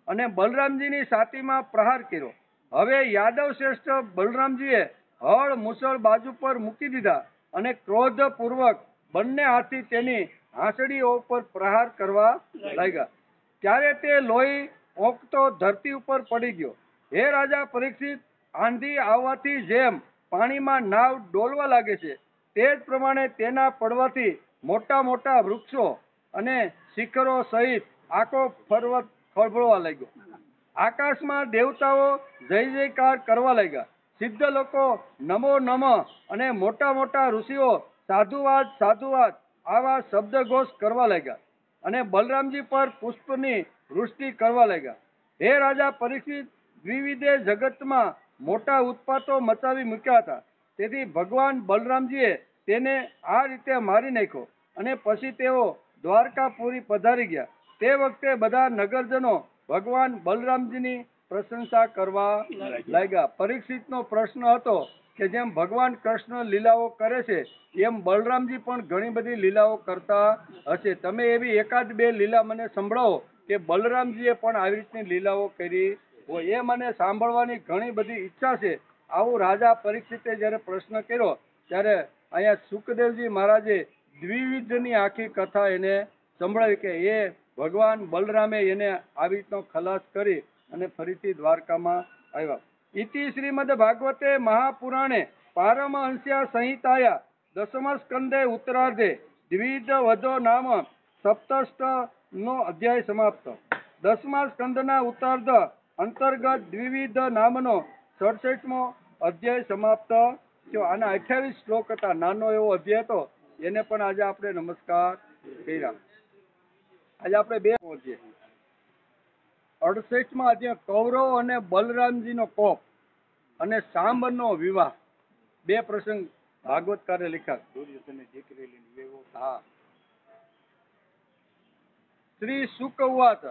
અને બલરામજીની છાતીમાં પ્રહાર કર્યો. હવે યાદવ શ્રેષ્ઠ બલરામજીએ હળ મુસળ બાજુ પર મૂકી દીધા અને ક્રોધપૂર્વક બંને હાથથી તેની હાંસડીઓ પર પ્રહાર કરવા લાગ્યા. ત્યારે તે લોહી ઓંકતો ધરતી ઉપર પડી ગયો. હે રાજા પરીક્ષિત, આંધી આવવાથી જેમ પાણીમાં નાવ ડોલવા લાગે છે તે જ પ્રમાણે તેના પડવાથી મોટા મોટા વૃક્ષો અને શિખરો સહિત આખો પર્વત ખળભળવા લાગ્યો. આકાશમાં દેવતાઓ જય જયકાર કરવા લાગ્યા. સિદ્ધ લોકો નમો નમ અને મોટા મોટા ઋષિઓ સાધુવાદ સાધુવાદ આવા શબ્દઘોષ કરવા લાગ્યા અને બલરામજી પર પુષ્પની વૃષ્ટિ કરવા લાગ્યા. હે રાજા પરીક્ષિત, દ્વિવિધે જગતમાં મોટા ઉત્પાતો મચાવી મૂક્યા હતા. તેથી ભગવાન બલરામજીએ તેને આ રીતે મારી નાખ્યો અને પછી તેઓ દ્વારકાપુરી પધારી ગયા. તે વખતે બધા નગરજનો ભગવાન બલરામજીની પ્રશંસા કરવા લાગ્યા. પરીક્ષિતનો પ્રશ્ન હતો કે જેમ ભગવાન કૃષ્ણ લીલાઓ કરે છે એમ બલરામજી પણ ઘણી બધી લીલાઓ કરતા હશે. તમે એવી એકાદ બે લીલા મને સંભળાવો કે બલરામજીએ પણ આવી રીતની લીલાઓ કરી હોય. એ મને સાંભળવાની ઘણી બધી ઈચ્છા છે. આવું રાજા પરીક્ષિતે જયારે પ્રશ્ન કર્યો ત્યારે અહીંયા સુખદેવજી મહારાજે દ્વિવિધની આખી કથા એને સંભળાવી કે એ ભગવાન બલરામે એને આવી રીતનો ખલાસ કરી અને ફરીથી દ્વારકામાં આવ્યા. ઇતિ શ્રીમદ ભાગવતે મહાપુરાણે પારમહંસ્યા સંહિતાયા દસમ સ્કંદે ઉત્તરાર્ધે દ્વિવિધ વધો નામ સપ્તષ્ટ નો અધ્યાય સમાપ્ત. 10મા સ્કંદના ઉત્તરાર્ધ અંતર્ગત દ્વિવિધ નામનો 67મો અધ્યાય સમાપ્ત થયો. આના 28 શ્લોક હતા. નાનો એવો અધ્યાય હતો, એને પણ આજે આપણે નમસ્કાર કર્યા. આજે આપણે બે અધ્યાય 68મા અધ્યાય કૌરવ અને બલરામજીનો કોપ અને સાંબનો વિવાહ, બે પ્રસંગ ભાગવતકારે લખ્યા. હા. શ્રી શુક ઉવાચ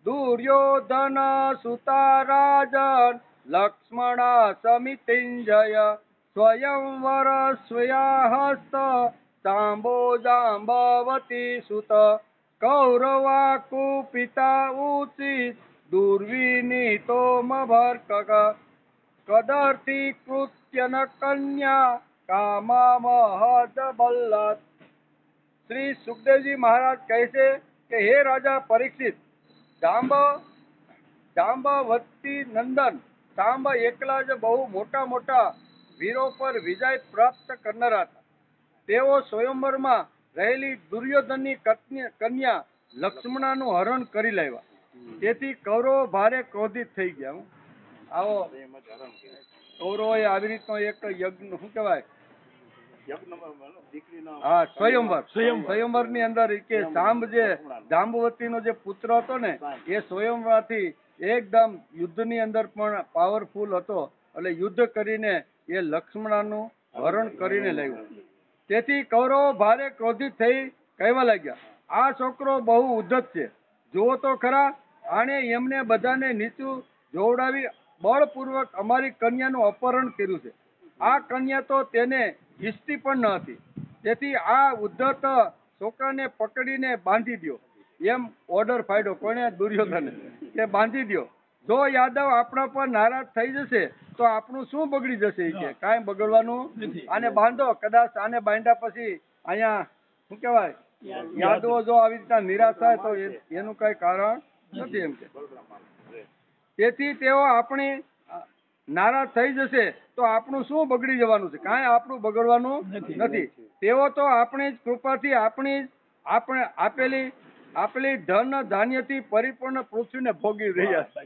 દુર્યોધન સુતા રાજન લક્ષ્મણ સમિતિંજય સ્વયંવર સ્વયાહસ્ત સાંબો જાંબવતી સુત કૌરવા કુપિતા ઉચિત દુર્વિનીતો મભર્કગ કદર્થી કૃત્યન કન્યા કામા મહદ બલ્લત. શ્રી સુખદેવજી મહારાજ કહે છે કે હે રાજા પરીક્ષિત, જાંબવતી નંદન સાંબ એકલા જ બહુ મોટા મોટા વીરો પર વિજય પ્રાપ્ત કરનારા હતા. તેઓ સ્વયંવરમાં રહેલી દુર્યોધનની કન્યા લક્ષ્મણાનું હરણ કરી લાવ્યા તેથી કૌરવો ભારે ક્રોધિત થઈ ગયા. આવો કૌરવોએ આવી રીતનો એક યજ્ઞ, શું કહેવાય, હા, સ્વયંવર ની અંદર કે સાંબ જે જાંબુવતી નો જે પુત્ર હતો ને, એ સ્વયંવરથી એકદમ યુદ્ધ ની અંદર પણ પાવરફુલ હતો, એટલે યુદ્ધ કરીને એ લક્ષ્મણનું હરણ કરીને લાવ્યો. તેથી કૌરવો ભારે ક્રોધિત થઈ કહેવા લાગ્યા, આ છોકરો બહુ ઉદ્ધત છે, જુઓ તો ખરા, આણે એમને બધાને નીચું જોવડાવી બળપૂર્વક અમારી કન્યાનું અપહરણ કર્યું છે. આ કન્યા તો તેને ઈચ્છતી પણ ન હતી. તેથી આ ઉદ્ધત છોકરાને પકડીને બાંધી દો, એમ ઓર્ડર ફાડ્યો. કોને? દુર્યોધને, કે બાંધી દો. જો યાદવ આપણા પર નારાજ થઈ જશે તો આપણું શું બગડી જશે? એ કે કાંઈ બગડવાનું, આને બાંધો. કદાચ આને બાંધ્યા પછી અહીંયા શું કહેવાય, યાદવો જો આવી રીતના નિરાશ થાય તો એનું કઈ કારણ નથી, એમ કે. તેથી તેઓ આપણી નારાજ થઈ જશે તો આપણું શું બગડી જવાનું છે? કાંઈ આપણું બગડવાનું નથી. તેઓ તો આપણી જ કૃપાથી આપણે આપેલી ધન ધાન્યથી પરિપૂર્ણ પૃથ્વીને ભોગવી રહ્યા છે.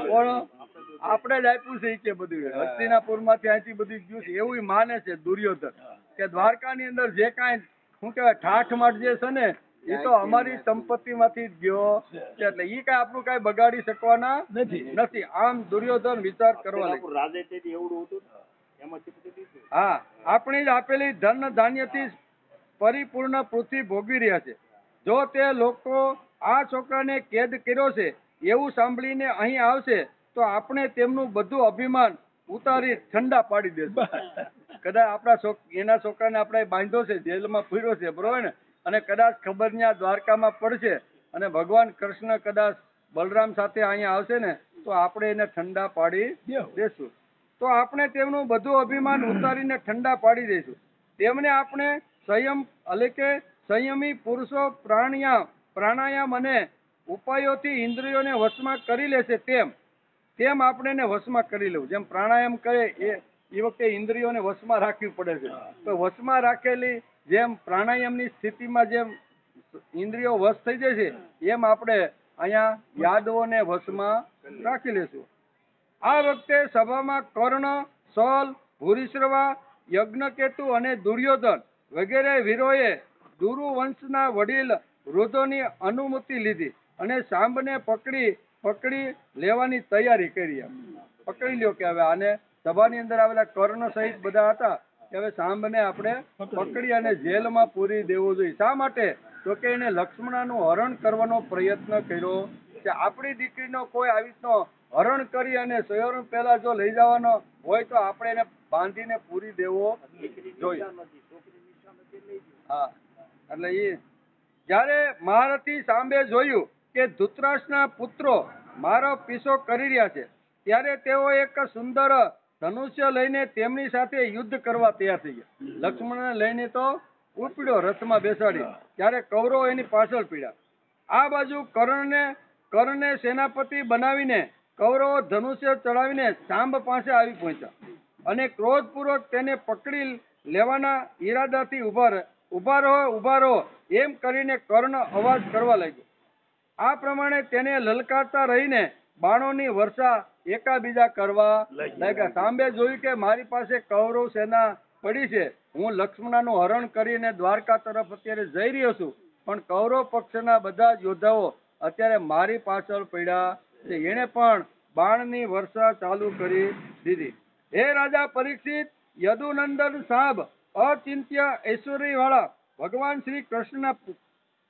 પણ આપણે જ આપ્યું છે કે બધું હસ્તિનાપુરમાંથી અહીંથી બધું ગયું છે, એવું માને છે દુર્યોધન, કે દ્વારકાની અંદર જે કાંઈ શું કહેવાય ઠાઠ જે છે ને, એ તો અમારી સંપત્તિમાંથી જ ગયો છે, એટલે એ કાંઈ આપણું કાંઈ બગાડી શકવાના નથી. આમ દુર્યોધન વિચાર કરવા લાગ્યો. હા, આપણી જ આપેલી ધન ધાન્યથી પરિપૂર્ણ પૃથ્વી ભોગવી રહ્યા છે. જો તે લોકો આ છોકરાને કેદ કર્યો છે એવું સાંભળીને અહીં આવશે તો આપણે તેમનું બધું અભિમાન ઉતારી ઠંડા પાડી દેશું. કદાચ આપણા એના છોકરાને આપણે બાંધ્યો છે, જેલમાં પૂર્યો છે, બરોબર ને, અને કદાચ ખબર ત્યાં દ્વારકામાં પડશે અને ભગવાન કૃષ્ણ કદાચ બલરામ સાથે અહીંયા આવશે ને તો આપણે એને ઠંડા પાડી દેશું. તો આપણે તેમનું બધું અભિમાન ઉતારીને ઠંડા પાડી દઈશું. તેમને આપણે સંયમી પુરુષો પ્રાણાયામ અને ઉપાયોથી ઇન્દ્રિયોને વશમાં કરી લેશે, તેમ આપણે એને વશમાં કરી લેવું. જેમ પ્રાણાયામ કરે એ વખતે ઇન્દ્રિયોને વશમાં રાખવી પડે છે, તો વશમાં રાખેલી જેમ પ્રાણાયામની સ્થિતિમાં જેમ ઇન્દ્રિયો વશ થઈ જાય છે, એમ આપણે અહીંયા યાદવોને વશમાં રાખી લેશું. આ વખતે સભામાં કર્ણ, સલ, ભૂરિશ્રવા, યજ્ઞકેતુ અને દુર્યોધન વગેરે વીરોએ દુરુ વંશના વડીલ વૃદ્ધોની અનુમતિ લીધી અને સાંબને પકડી લેવાની તૈયારી કરી. પકડી લ્યો, કે હવે આને સભાની અંદર આવેલા કર્ણ સહિત બધા હતા, કે હવે સાંબને આપણે પકડી અને જેલમાં પૂરી દેવો જોઈએ. શા માટે? તો કે એને લક્ષ્મણનું હરણ કરવાનો પ્રયત્ન કર્યો છે. આપણી દીકરીનો કોઈ આવી રીતનો હરણ કરી અને સયોર પહેલા જો લઈ જવાનો હોય તો આપણે એને બાંધીને પૂરી દેવો જોઈએ. હા, એટલે એ જયારે મહારથી સાંબે જોયું કે ધૃતરાષ્ટ્રના પુત્રો મારો પીછો કરી રહ્યા છે, ત્યારે તેઓ એક સુંદર ધનુષ્ય લઈને તેમની સાથે યુદ્ધ કરવા તૈયાર થઈ ગયા. લક્ષ્મણને લઈને તો ઉપડ્યો રથમાં બેસાડી, ત્યારે કૌરવો એની પાછળ પીડ્યા. આ બાજુ કર્ણને સેનાપતિ બનાવીને કૌરવો ધનુષ્ય ચડાવીને સાંબ પાસે આવી પહોંચ્યા અને ક્રોધપૂર્વક તેને પકડી લેવાના ઈરાદાથી ઉભા રહો એમ કરીને કર્ણ અવાજ કરવા લાગ્યો. આ પ્રમાણે તેને લલકારતા રહીને બાણોની વર્ષા એકાબીજા કરવા લાગ્યા. સાંબે જોયું કે મારી પાસે કૌરવ સેના પડી છે, હું લક્ષ્મણનું હરણ કરીને દ્વારકા તરફ અત્યારે જઈ રહ્યો છું, પણ કૌરવ પક્ષના બધા જ યોદ્ધાઓ અત્યારે મારી પાછળ પડ્યા છે. એને પણ બાણની વર્ષા ચાલુ કરી દીધી. હે રાજા પરીક્ષિત, યદુનંદન સાંબ અચિંત્ય ઐશ્વર્ય વાળા ભગવાન શ્રી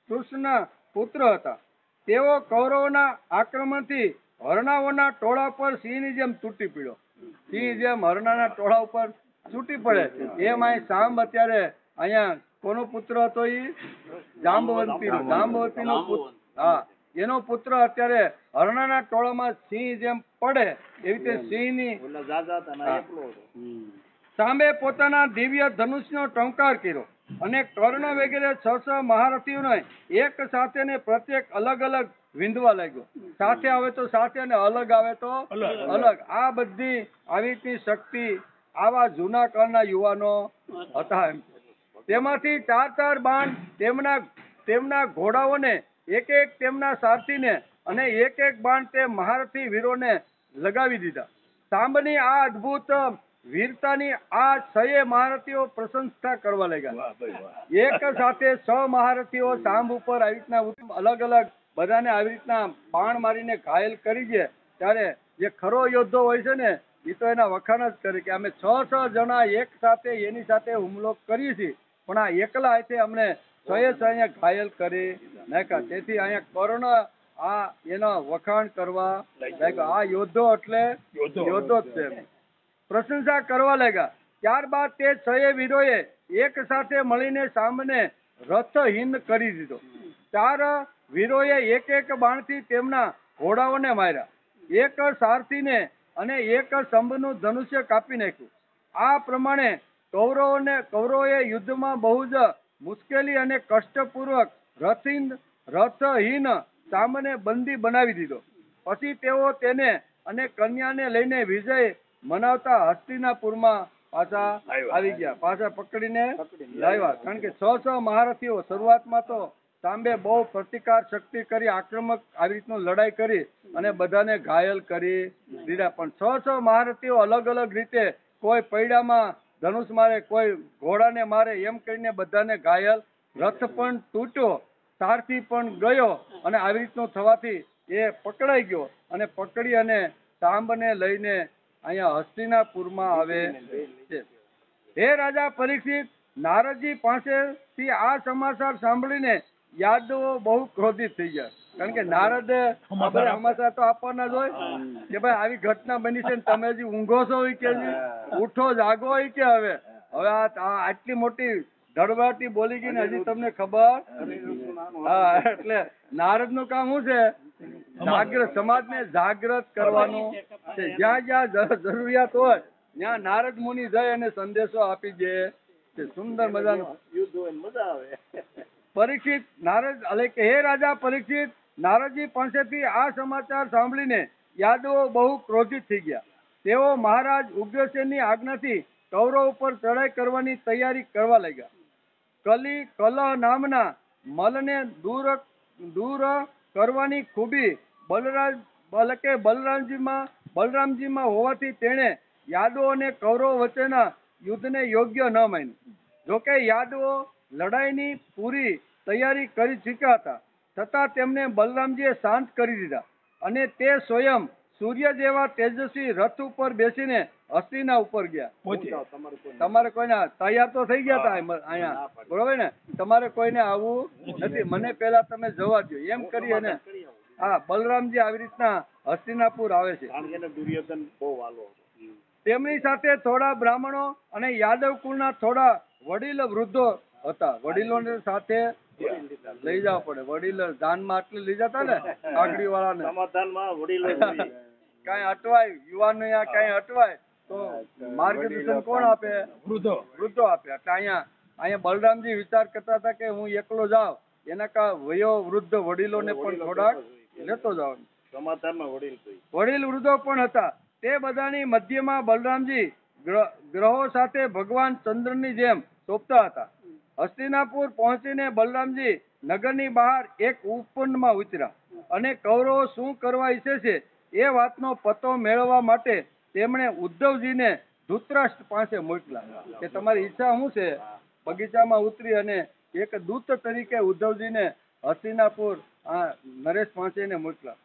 કૃષ્ણના પુત્ર હતા. તેઓ કૌરવોના આક્રમણથી હરણાઓના ટોળા પર સિંહની જેમ તૂટી પડ્યો. સિંહ જેમ હરણાના ટોળા ઉપર તૂટી પડે એમ અહીં સાંબ અત્યારે અહીંયા કોનો પુત્ર હતો? એ જાંબવતીનો પુત્ર. હા, એનો પુત્ર અત્યારે હરણાના ટોળામાં સિંહ જેમ પડે એવી રીતે સિંહની સાંબે પોતાના દિવ્ય ધનુષનો ટંકાર કર્યો અને કર્ણ વગેરે 6 મહારથીઓને એક સાથે ને પ્રત્યેક અલગ અલગ વિંધવા લાગ્યો. સાથે આવે તો સાથે અને અલગ આવે તો અલગ. આ બધી આવી શક્તિ આવા જૂના કાળના યુવાનો હતા. તેમાંથી 4 બાણ તેમના ઘોડાઓને એક તેમના સારથીને અને એક એક બાણ તે મહારથી વીરોને લગાવી દીધા. સાંબની આ અદ્ભુત વીરતાની આ 6 મહારથીઓ પ્રશંસા કરવા લાગ્યા. એક સાથે 6 મહારથીઓ સાંબ ઉપર આવી રીતના અલગ અલગ બધાને આવી રીતના બાણ મારીને ઘાયલ કરી દે ત્યારે જે ખરો યોદ્ધો હોય છે ને એ તો એના વખાણ જ કરે કે અમે 6 જણા એક સાથે એની સાથે હુમલો કરીએ છીએ, પણ આ એકલા હાથે અમને 6 અહીંયા ઘાયલ કરી નાખ્યા. તેથી અહીંયા કર્ણ આ એના વખાણ કરવા લાગ્યા. આ યોદ્ધો એટલે યોદ્ધો જ છે, પ્રશંસા કરવા લાગ્યા. ત્યારબાદ તે 6 વીરોએ એક સાથે મળીને સામને રથહીન કરી દીધો. 4 વીરોએ એક એક બાણથી તેમના ઘોડાઓને માર્યા. એક સારથીને અને એક સ્તંભનું ધનુષ્ય કાપી નાખ્યું. આ પ્રમાણે કૌરવોએ યુદ્ધમાં બહુ જ મુશ્કેલી અને કષ્ટપૂર્વક રથહીન સામને બંદી બનાવી દીધો. પછી તેઓ તેને અને કન્યાને લઈને વિજય મનાવતા હસ્તિનાપુરમાં પાછા આવી ગયા. પાછા પકડીને લાવ્યા. કારણ કે 6 મહારથીઓ શરૂઆતમાં તો સાંબે બહુ પ્રતિકાર શક્તિ કરી, આક્રમક આવી રીતનું લડાઈ કરી અને બધાને ઘાયલ કરી દીધા. પણ 6 મહારથીઓ અલગ અલગ રીતે કોઈ પૈડામાં ધનુષ મારે, કોઈ ઘોડાને મારે, એમ કરીને બધાને ઘાયલ. રથ પણ તૂટ્યો, સારથી પણ ગયો અને આવી રીતનું થવાથી એ પકડાઈ ગયો અને પકડી અને સાંબને લઈને અહીંયા હસ્તિનાપુરમાં આવે છે. હે રાજા પરીક્ષિત, નારદજી પાસેથી આ સમાચાર સાંભળીને યાદવો બહુ ક્રોધિત થઈ ગયા. કારણ કે નારદ સમાચાર તો આપવાના જ હોય કે ભાઈ આવી ઘટના બની છે, તમે હજી ઊંઘો છો કે ઉઠો જાગો હોય કે હવે આટલી મોટી ધડવાટી બોલી ગઈ ને હજી તમને ખબર. હા, એટલે નારદ નું કામ શું છે? સમાજને જાગૃત કરવાનું છે. જ્યાં જ્યાં જરૂરિયાત હોય ત્યાં નારદ મુનિ જઈ અને સંદેશો આપી દે છે. સુંદર મજાનું યુદ્ધ હોય, મજા આવે. પરીક્ષિત નારદ એટલે કે હે રાજા પરીક્ષિત, નારદજી પાસેથી આ સમાચાર સાંભળીને યાદવો બહુ ક્રોધિત થઈ ગયા. તેઓ મહારાજ ઉગ્રસેનની આજ્ઞાથી કૌરવ ઉપર ચડાઈ કરવાની તૈયારી કરવા લાગ્યા. કલહ નામના મલને દૂર કરવાની ખૂબી બલરામજીમાં હોવાથી તેણે યાદવો અને કૌરવો વચ્ચેના યુદ્ધને યોગ્ય ન માન્યું. જોકે યાદવો લડાઈની પૂરી તૈયારી કરી ચૂક્યા હતા, છતાં તેમને બલરામજીએ શાંત કરી દીધા અને તે સ્વયં સૂર્ય જેવા તેજસ્વી રથ ઉપર બેસીને હસ્તિના ઉપર ગયા. તમારે કોઈને તૈયાર તો થઈ ગયા હતા અહીંયા, બરોબર ને? તમારે કોઈને આવવું નથી, મને પેલા તમે જવા દો એમ કરી અને હા બલરામજી આવી રીતના હસ્તિનાપુર આવે છે. દુર્યોધન બહુ વાલો. તેમની સાથે થોડા બ્રાહ્મણો અને યાદવ કુળના થોડા વડીલ વૃદ્ધો હતા. વડીલોને સાથે લઈ જવા પડે. વડીલ દાનમાં આટલે લઈ જતા ને આગળી વાળાને સમાધાનમાં વડીલો કઈ અટવાય, યુવાન કઈ અટવાય તો માર્ગદર્શન કોણ આપે? વૃદ્ધો આપે. એટલે અહીંયા બલરામજી વિચાર કરતા હતા કે હું એકલો જાઉં એના કા વયો વૃદ્ધ વડીલોને પણ થોડાક લેતો જાઉં. સમાધાનમાં વડીલ વૃદ્ધો પણ હતા. તે બધાની મધ્યમાં બલરામજી ગ્રહો સાથે ભગવાન ચંદ્રની જેમ શોભતા હતા. હસ્તિનાપુર પહોંચીને બલરામજી નગરની બહાર એક ઉપવનમાં ઉતર્યા અને કૌરવો શું કરવા ઈચ્છે છે એ વાતનો પતો મેળવવા માટે તેમણે ઉદ્ધવજીને ધૃતરાષ્ટ્ર પાસે મોકલ્યા કે તમારી ઈચ્છા શું છે? બગીચામાં ઉતરી અને એક દૂત તરીકે ઉદ્ધવજીને હસ્તિનાપુર નરેશ પાંચેને મોકલ્યા.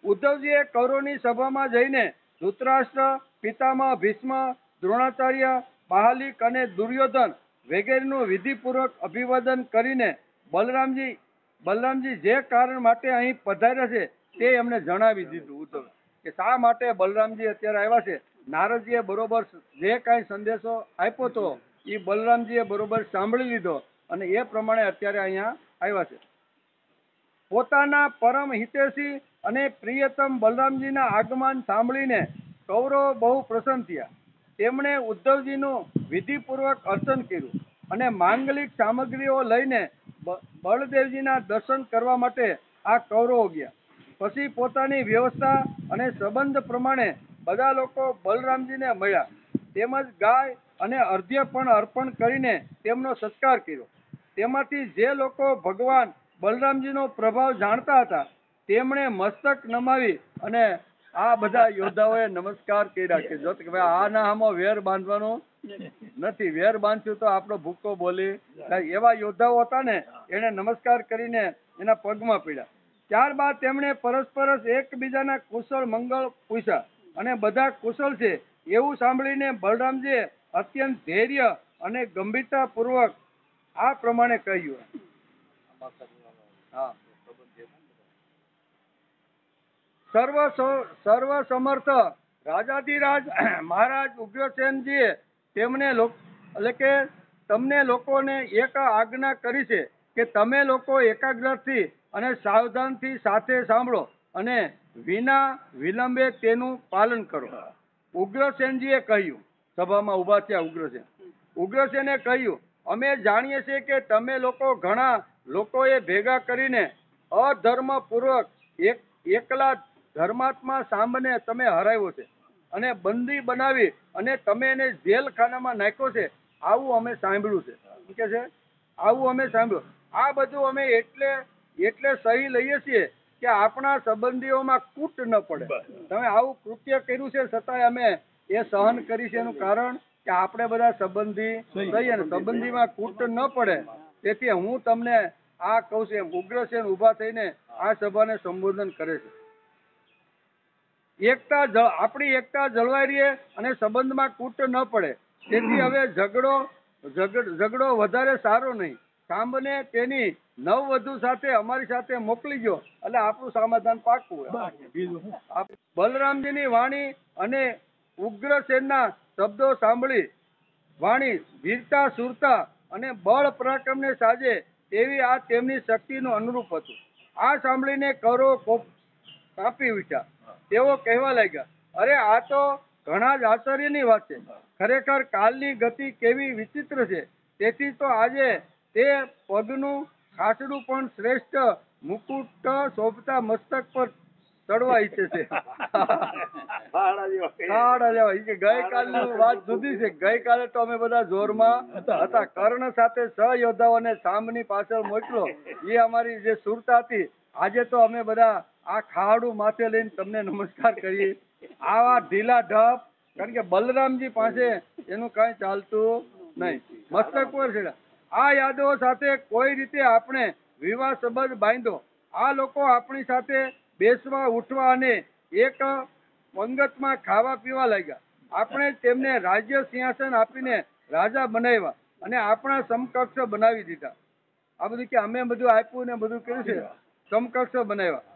ઉદ્ધવજીએ કૌરવની સભામાં જઈને ધૃતરાષ્ટ્ર, પિતામહ ભીષ્મ, દ્રોણાચાર્ય, બાહલિક અને દુર્યોધન વગેરેનું વિધિપૂર્વક અભિવાદન કરીને બલરામજી જે કારણ માટે અહીં પધાર્યા છે તે એમને જણાવી દીધું. ઉદ્ધવ કે શા માટે બલરામજી અત્યારે આવ્યા છે. નારદજીએ બરોબર જે કાંઈ સંદેશો આપ્યો હતો એ બલરામજીએ બરોબર સાંભળી લીધો અને એ પ્રમાણે અત્યારે અહીંયા આવ્યા છે. પોતાના પરમ હિતેશી અને પ્રિયતમ બલરામજીના આગમન સાંભળીને કૌરવો બહુ પ્રસન્ન થયા. તેમણે ઉદ્ધવજીનું વિધિપૂર્વક અર્ચન કર્યું અને માંગલિક સામગ્રીઓ લઈને બળદેવજીના દર્શન કરવા માટે આ કૌરવો ગયા. પછી પોતાની વ્યવસ્થા અને સંબંધ પ્રમાણે બધા લોકો બલરામજીને મળ્યા, તેમજ ગાય અને અર્ધ્ય પણ અર્પણ કરીને તેમનો સત્કાર કર્યો. તેમાંથી જે લોકો ભગવાન બલરામજીનો પ્રભાવ જાણતા હતા તેમણે મસ્તક નમાવી અને આ બધા યોદ્ધાઓએ નમસ્કાર કર્યા કે જો કે ભાઈ આના આમાં વેર બાંધવાનો નથી, વેર બાંધશું તો આપણો ભૂકો બોલી એવા યોદ્ધાઓ હતા ને એને નમસ્કાર કરીને એના પગમાં પડ્યા. ત્યારબાદ તેમણે પરસ્પર એકબીજાના કુશળ મંગળ પૂછ્યા અને બધા કુશળ છે એવું સાંભળીને બલરામજીએ અત્યંત ધૈર્ય અને ગંભીરતા પૂર્વક આ પ્રમાણે કહ્યું. હા, સર્વ સમર્થ રાજાધિરાજ મહારાજ ઉગ્રસેનજીએ તેમને એટલે કે તમને લોકોને એક આજ્ઞા કરી છે કે તમે લોકો એકાગ્રથી અને સાવધાનથી સાથે સાંભળો અને વિના વિલંબે તેનું પાલન કરો. ઉગ્રસેનજીએ કહ્યું, સભામાં ઉભા થયા ઉગ્રસેને કહ્યું, અમે જાણીએ છીએ કે તમે લોકો ઘણા લોકોએ ભેગા કરીને અધર્મ પૂર્વક એકલા ધર્માત્મા સાંભને તમે હરાવ્યો છે અને બંદી બનાવી અને તમે એને જેલખાનામાં નાખ્યો છે. આવું અમે સાંભળ્યું છે કે છે આવું અમે સાંભળ્યું. આ બધું અમે એટલે સહી લઈએ છીએ કે આપણા સંબંધીઓમાં કૂટ ન પડે. તમે આવું કૃત્ય કર્યું છે છતાંય અમે એ સહન કરી છે. એનું કારણ કે આપણે બધા સંબંધી થઈ અને સંબંધીમાં કૂટ ન પડે. તેથી હું તમને આ કહું છું. ઉગ્રસેન ઉભા થઈને આ સભાને સંબોધન કરે છે. આપણી એકતા જળવાઈ રહે અને સંબંધમાં કૂટ ન પડે. તેથી હવે ઝઘડો વધારે સારો નહીં. સાંભને તેની નવવધુ સાથે અમારી સાથે મોકલી ગયો એટલે આપણું સમાધાન પાકું. બલરામજીની વાણી અને ઉગ્રસેનના શબ્દો સાંભળી વાણી વીરતા સુરતા અને બળ પરાક્રમને સાજે તેવી આ તેમની શક્તિનું અનુરૂપ હતું. આ સાંભળીને કૌરવો કાપી ઉઠ્યા. તેઓ કહેવા લાગ્યા, અરે આ તો ઘણા જ આશ્ચર્યની વાત છે. ખરેખર કાલની ગતિ કેવી વિચિત્ર છે. તેથી તો આજે તે પગનું ખાસડું પણ શ્રેષ્ઠ મુકુટ શોભતા મસ્તક પર ચડવા ઈચ્છે છે. ગઈકાલની વાત જુદી છે. ગઈકાલે તો અમે બધા જોરમાં હતા. કર્ણ સાથે સહયોદ્ધાઓને સામની પાછળ મોકલો એ અમારી જે સુરતા હતી. આજે તો અમે બધા આ ખાડું માથે લઈને તમને નમસ્કાર કરીએ. આવા ઢીલા ઢપ, કારણ કે બલરામજી પાસે એનું કઈ ચાલતું નહીં. મસ્તક પર છે. આ યાદવો સાથે કોઈ રીતે આપણે વિવાહ સંબંધ બાંધ્યો. આ લોકો આપણી સાથે બેસવા ઉઠવા અને એક પંગતમાં ખાવા પીવા લાગ્યા. આપણે તેમને રાજ્ય સિંહાસન આપીને રાજા બનાવ્યા અને આપણા સમકક્ષ બનાવી દીધા. આ બધું કે અમે બધું આપ્યું ને બધું કર્યું છે. સમકક્ષ બનાવ્યા.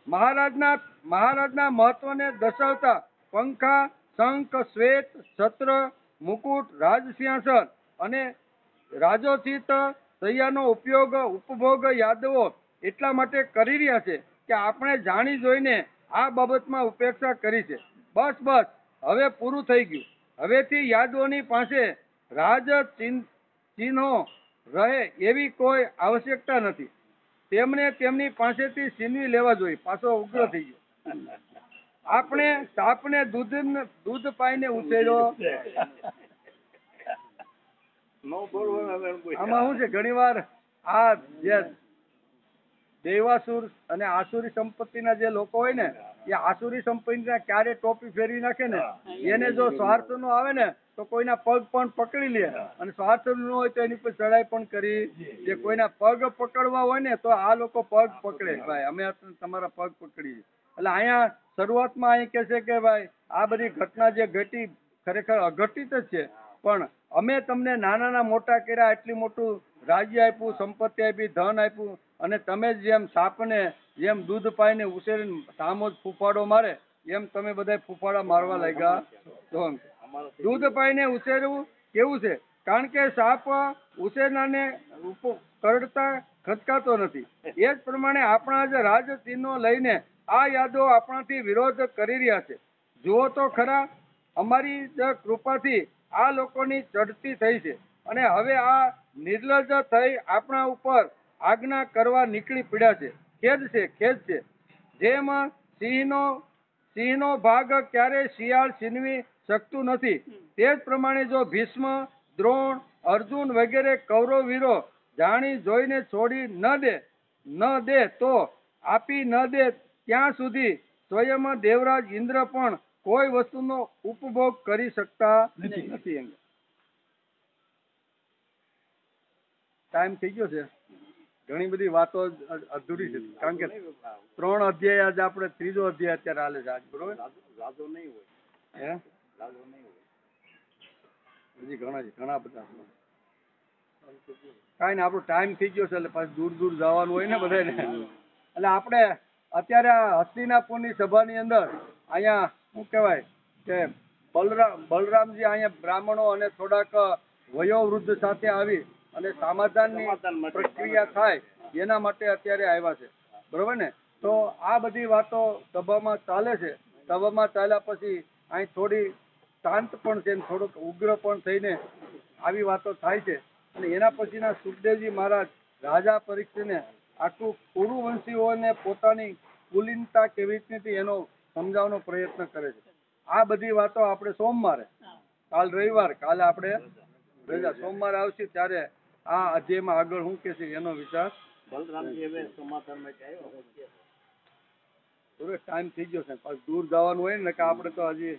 મહારાજના મહત્વને દર્શાવતા પંખા, શંખ, શ્વેત છત્ર, મુકુટ, રાજસિંહાસન અને રાજોચિત શૈયાનો ઉપભોગ યાદવો એટલા માટે કરી રહ્યા છે કે આપણે જાણી જોઈને આ બાબતમાં ઉપેક્ષા કરી છે. બસ હવે પૂરું થઈ ગયું. હવેથી યાદવોની પાસે રાજ ચિહ્નો રહે એવી કોઈ આવશ્યકતા નથી. તેમને તેમની પાસેથી છીનવી લેવા જોઈએ. પાછો ઉગ્ર થઈ ગયો. આપણે સાપને દૂધ પાઈને ઉછેર્યો. આમાં શું છે, ઘણી વાર આ જે દેવાસુર અને આસુરી સંપત્તિના જે લોકો હોય ને એ આસુરી સંપત્તિના ક્યારે ટોપી ફેરવી નાખે ને એને જો સ્વાર્થ નો આવે ને તો કોઈના પગ પણ પકડી લે અને સ્વાર્થ નો હોય તો એની પર ચડાઈ પણ કરી. જે કોઈના પગ પકડવા હોય ને તો આ લોકો પગ પકડે. ભાઈ અમે તમારા પગ પકડીએ. એટલે અહીંયા શરૂઆતમાં અહીં કે છે કે ભાઈ આ બધી ઘટના જે ઘટી ખરેખર અઘટિત જ છે. પણ અમે તમને નાના મોટા કર્યા, એટલી મોટું રાજ્ય આપ્યું, સંપત્તિ આપી, ધન આપ્યું અને તમે જેમ સાપને જેમ દૂધ પાઈને ઉછેરીને સામો જ ફૂફાડો મારે એમ તમે બધા ફૂફાડા મારવા લાગ્યા. દૂધ પાઈને ઉછેરવું કેવું છે? કારણ કે સાપ ઉછેરનાને કરડતા ખચકાતો નથી. એ જ પ્રમાણે આપણા જ રાજ ચિહ્નો લઈને આ યાદો આપણાથી વિરોધ કરી રહ્યા છે. જુઓ તો ખરા, અમારી જ કૃપાથી આ લોકોની ચડતી થઈ છે અને હવે આ નિર્લજ્જ થઈ આપણા ઉપર આજ્ઞા કરવા નીકળી પડ્યા છે. ખેદ છે. જેમ સિંહનો ભાગ ક્યારે શિયાળ છીનવી શકતું નથી, તે જ પ્રમાણે જો ભીષ્મ, દ્રોણ, અર્જુન વગેરે કૌરવ વીરો જાણી જોઈને છોડી ન દે તો આપી ન દે ત્યાં સુધી સ્વયં દેવરાજ ઇન્દ્ર પણ કોઈ વસ્તુનો ઉપભોગ કરી શકતા નથી. એમ ટાઈમ થઈ ગયો છે. ઘણી બધી વાતો અધૂરી છે, કારણ કે 3 અધ્યાય આજે આપણે 3જો અધ્યાય અત્યારે હાલે છે આજ, બરોબર? લાદો નહીં હોય, હે લાદો નહીં હોય, હજી ઘણા બધા કાંઈ ને આપણો ટાઈમ થઈ ગયો છે, એટલે પાછું દૂર દૂર જવાનું હોય ને બધાને. એટલે આપણે અત્યારે હસ્તિનાપુરની સભાની અંદર અહીંયા શું કહેવાય કે બલરામજી અહીંયા બ્રાહ્મણો અને થોડાક વયોવૃદ્ધ સાથે આવી અને સમાધાનની પ્રક્રિયા થાય એના માટે અત્યારે આવ્યા છે, બરોબર ને? તો આ બધી વાતો સભામાં ચાલે છે. સભામાં ચાલ્યા પછી અહીં થોડી શાંત પણ છે, થોડુંક ઉગ્ર પણ થઈને આવી વાતો થાય છે. અને એના પછીના સુખદેવજી મહારાજ રાજા પરીક્ષિતને આખું કુરુવંશીઓને પોતાની કુલીનતા કેવી રીતની એનો સમજાવવાનો પ્રયત્ન કરે છે. આ બધી વાતો આપણે સોમવારે, કાલ રવિવાર, કાલે આપણે રજા, સોમવારે આવશે ત્યારે આ અધ્યાયમાં આગળ શું કે છે એનો વિચાર. બલરામજી હવે સમાધાન માટે આવ્યો, ટાઈમ થઈ ગયો છે, પાછું દૂર જવાનું હોય ને કે આપણે તો હજી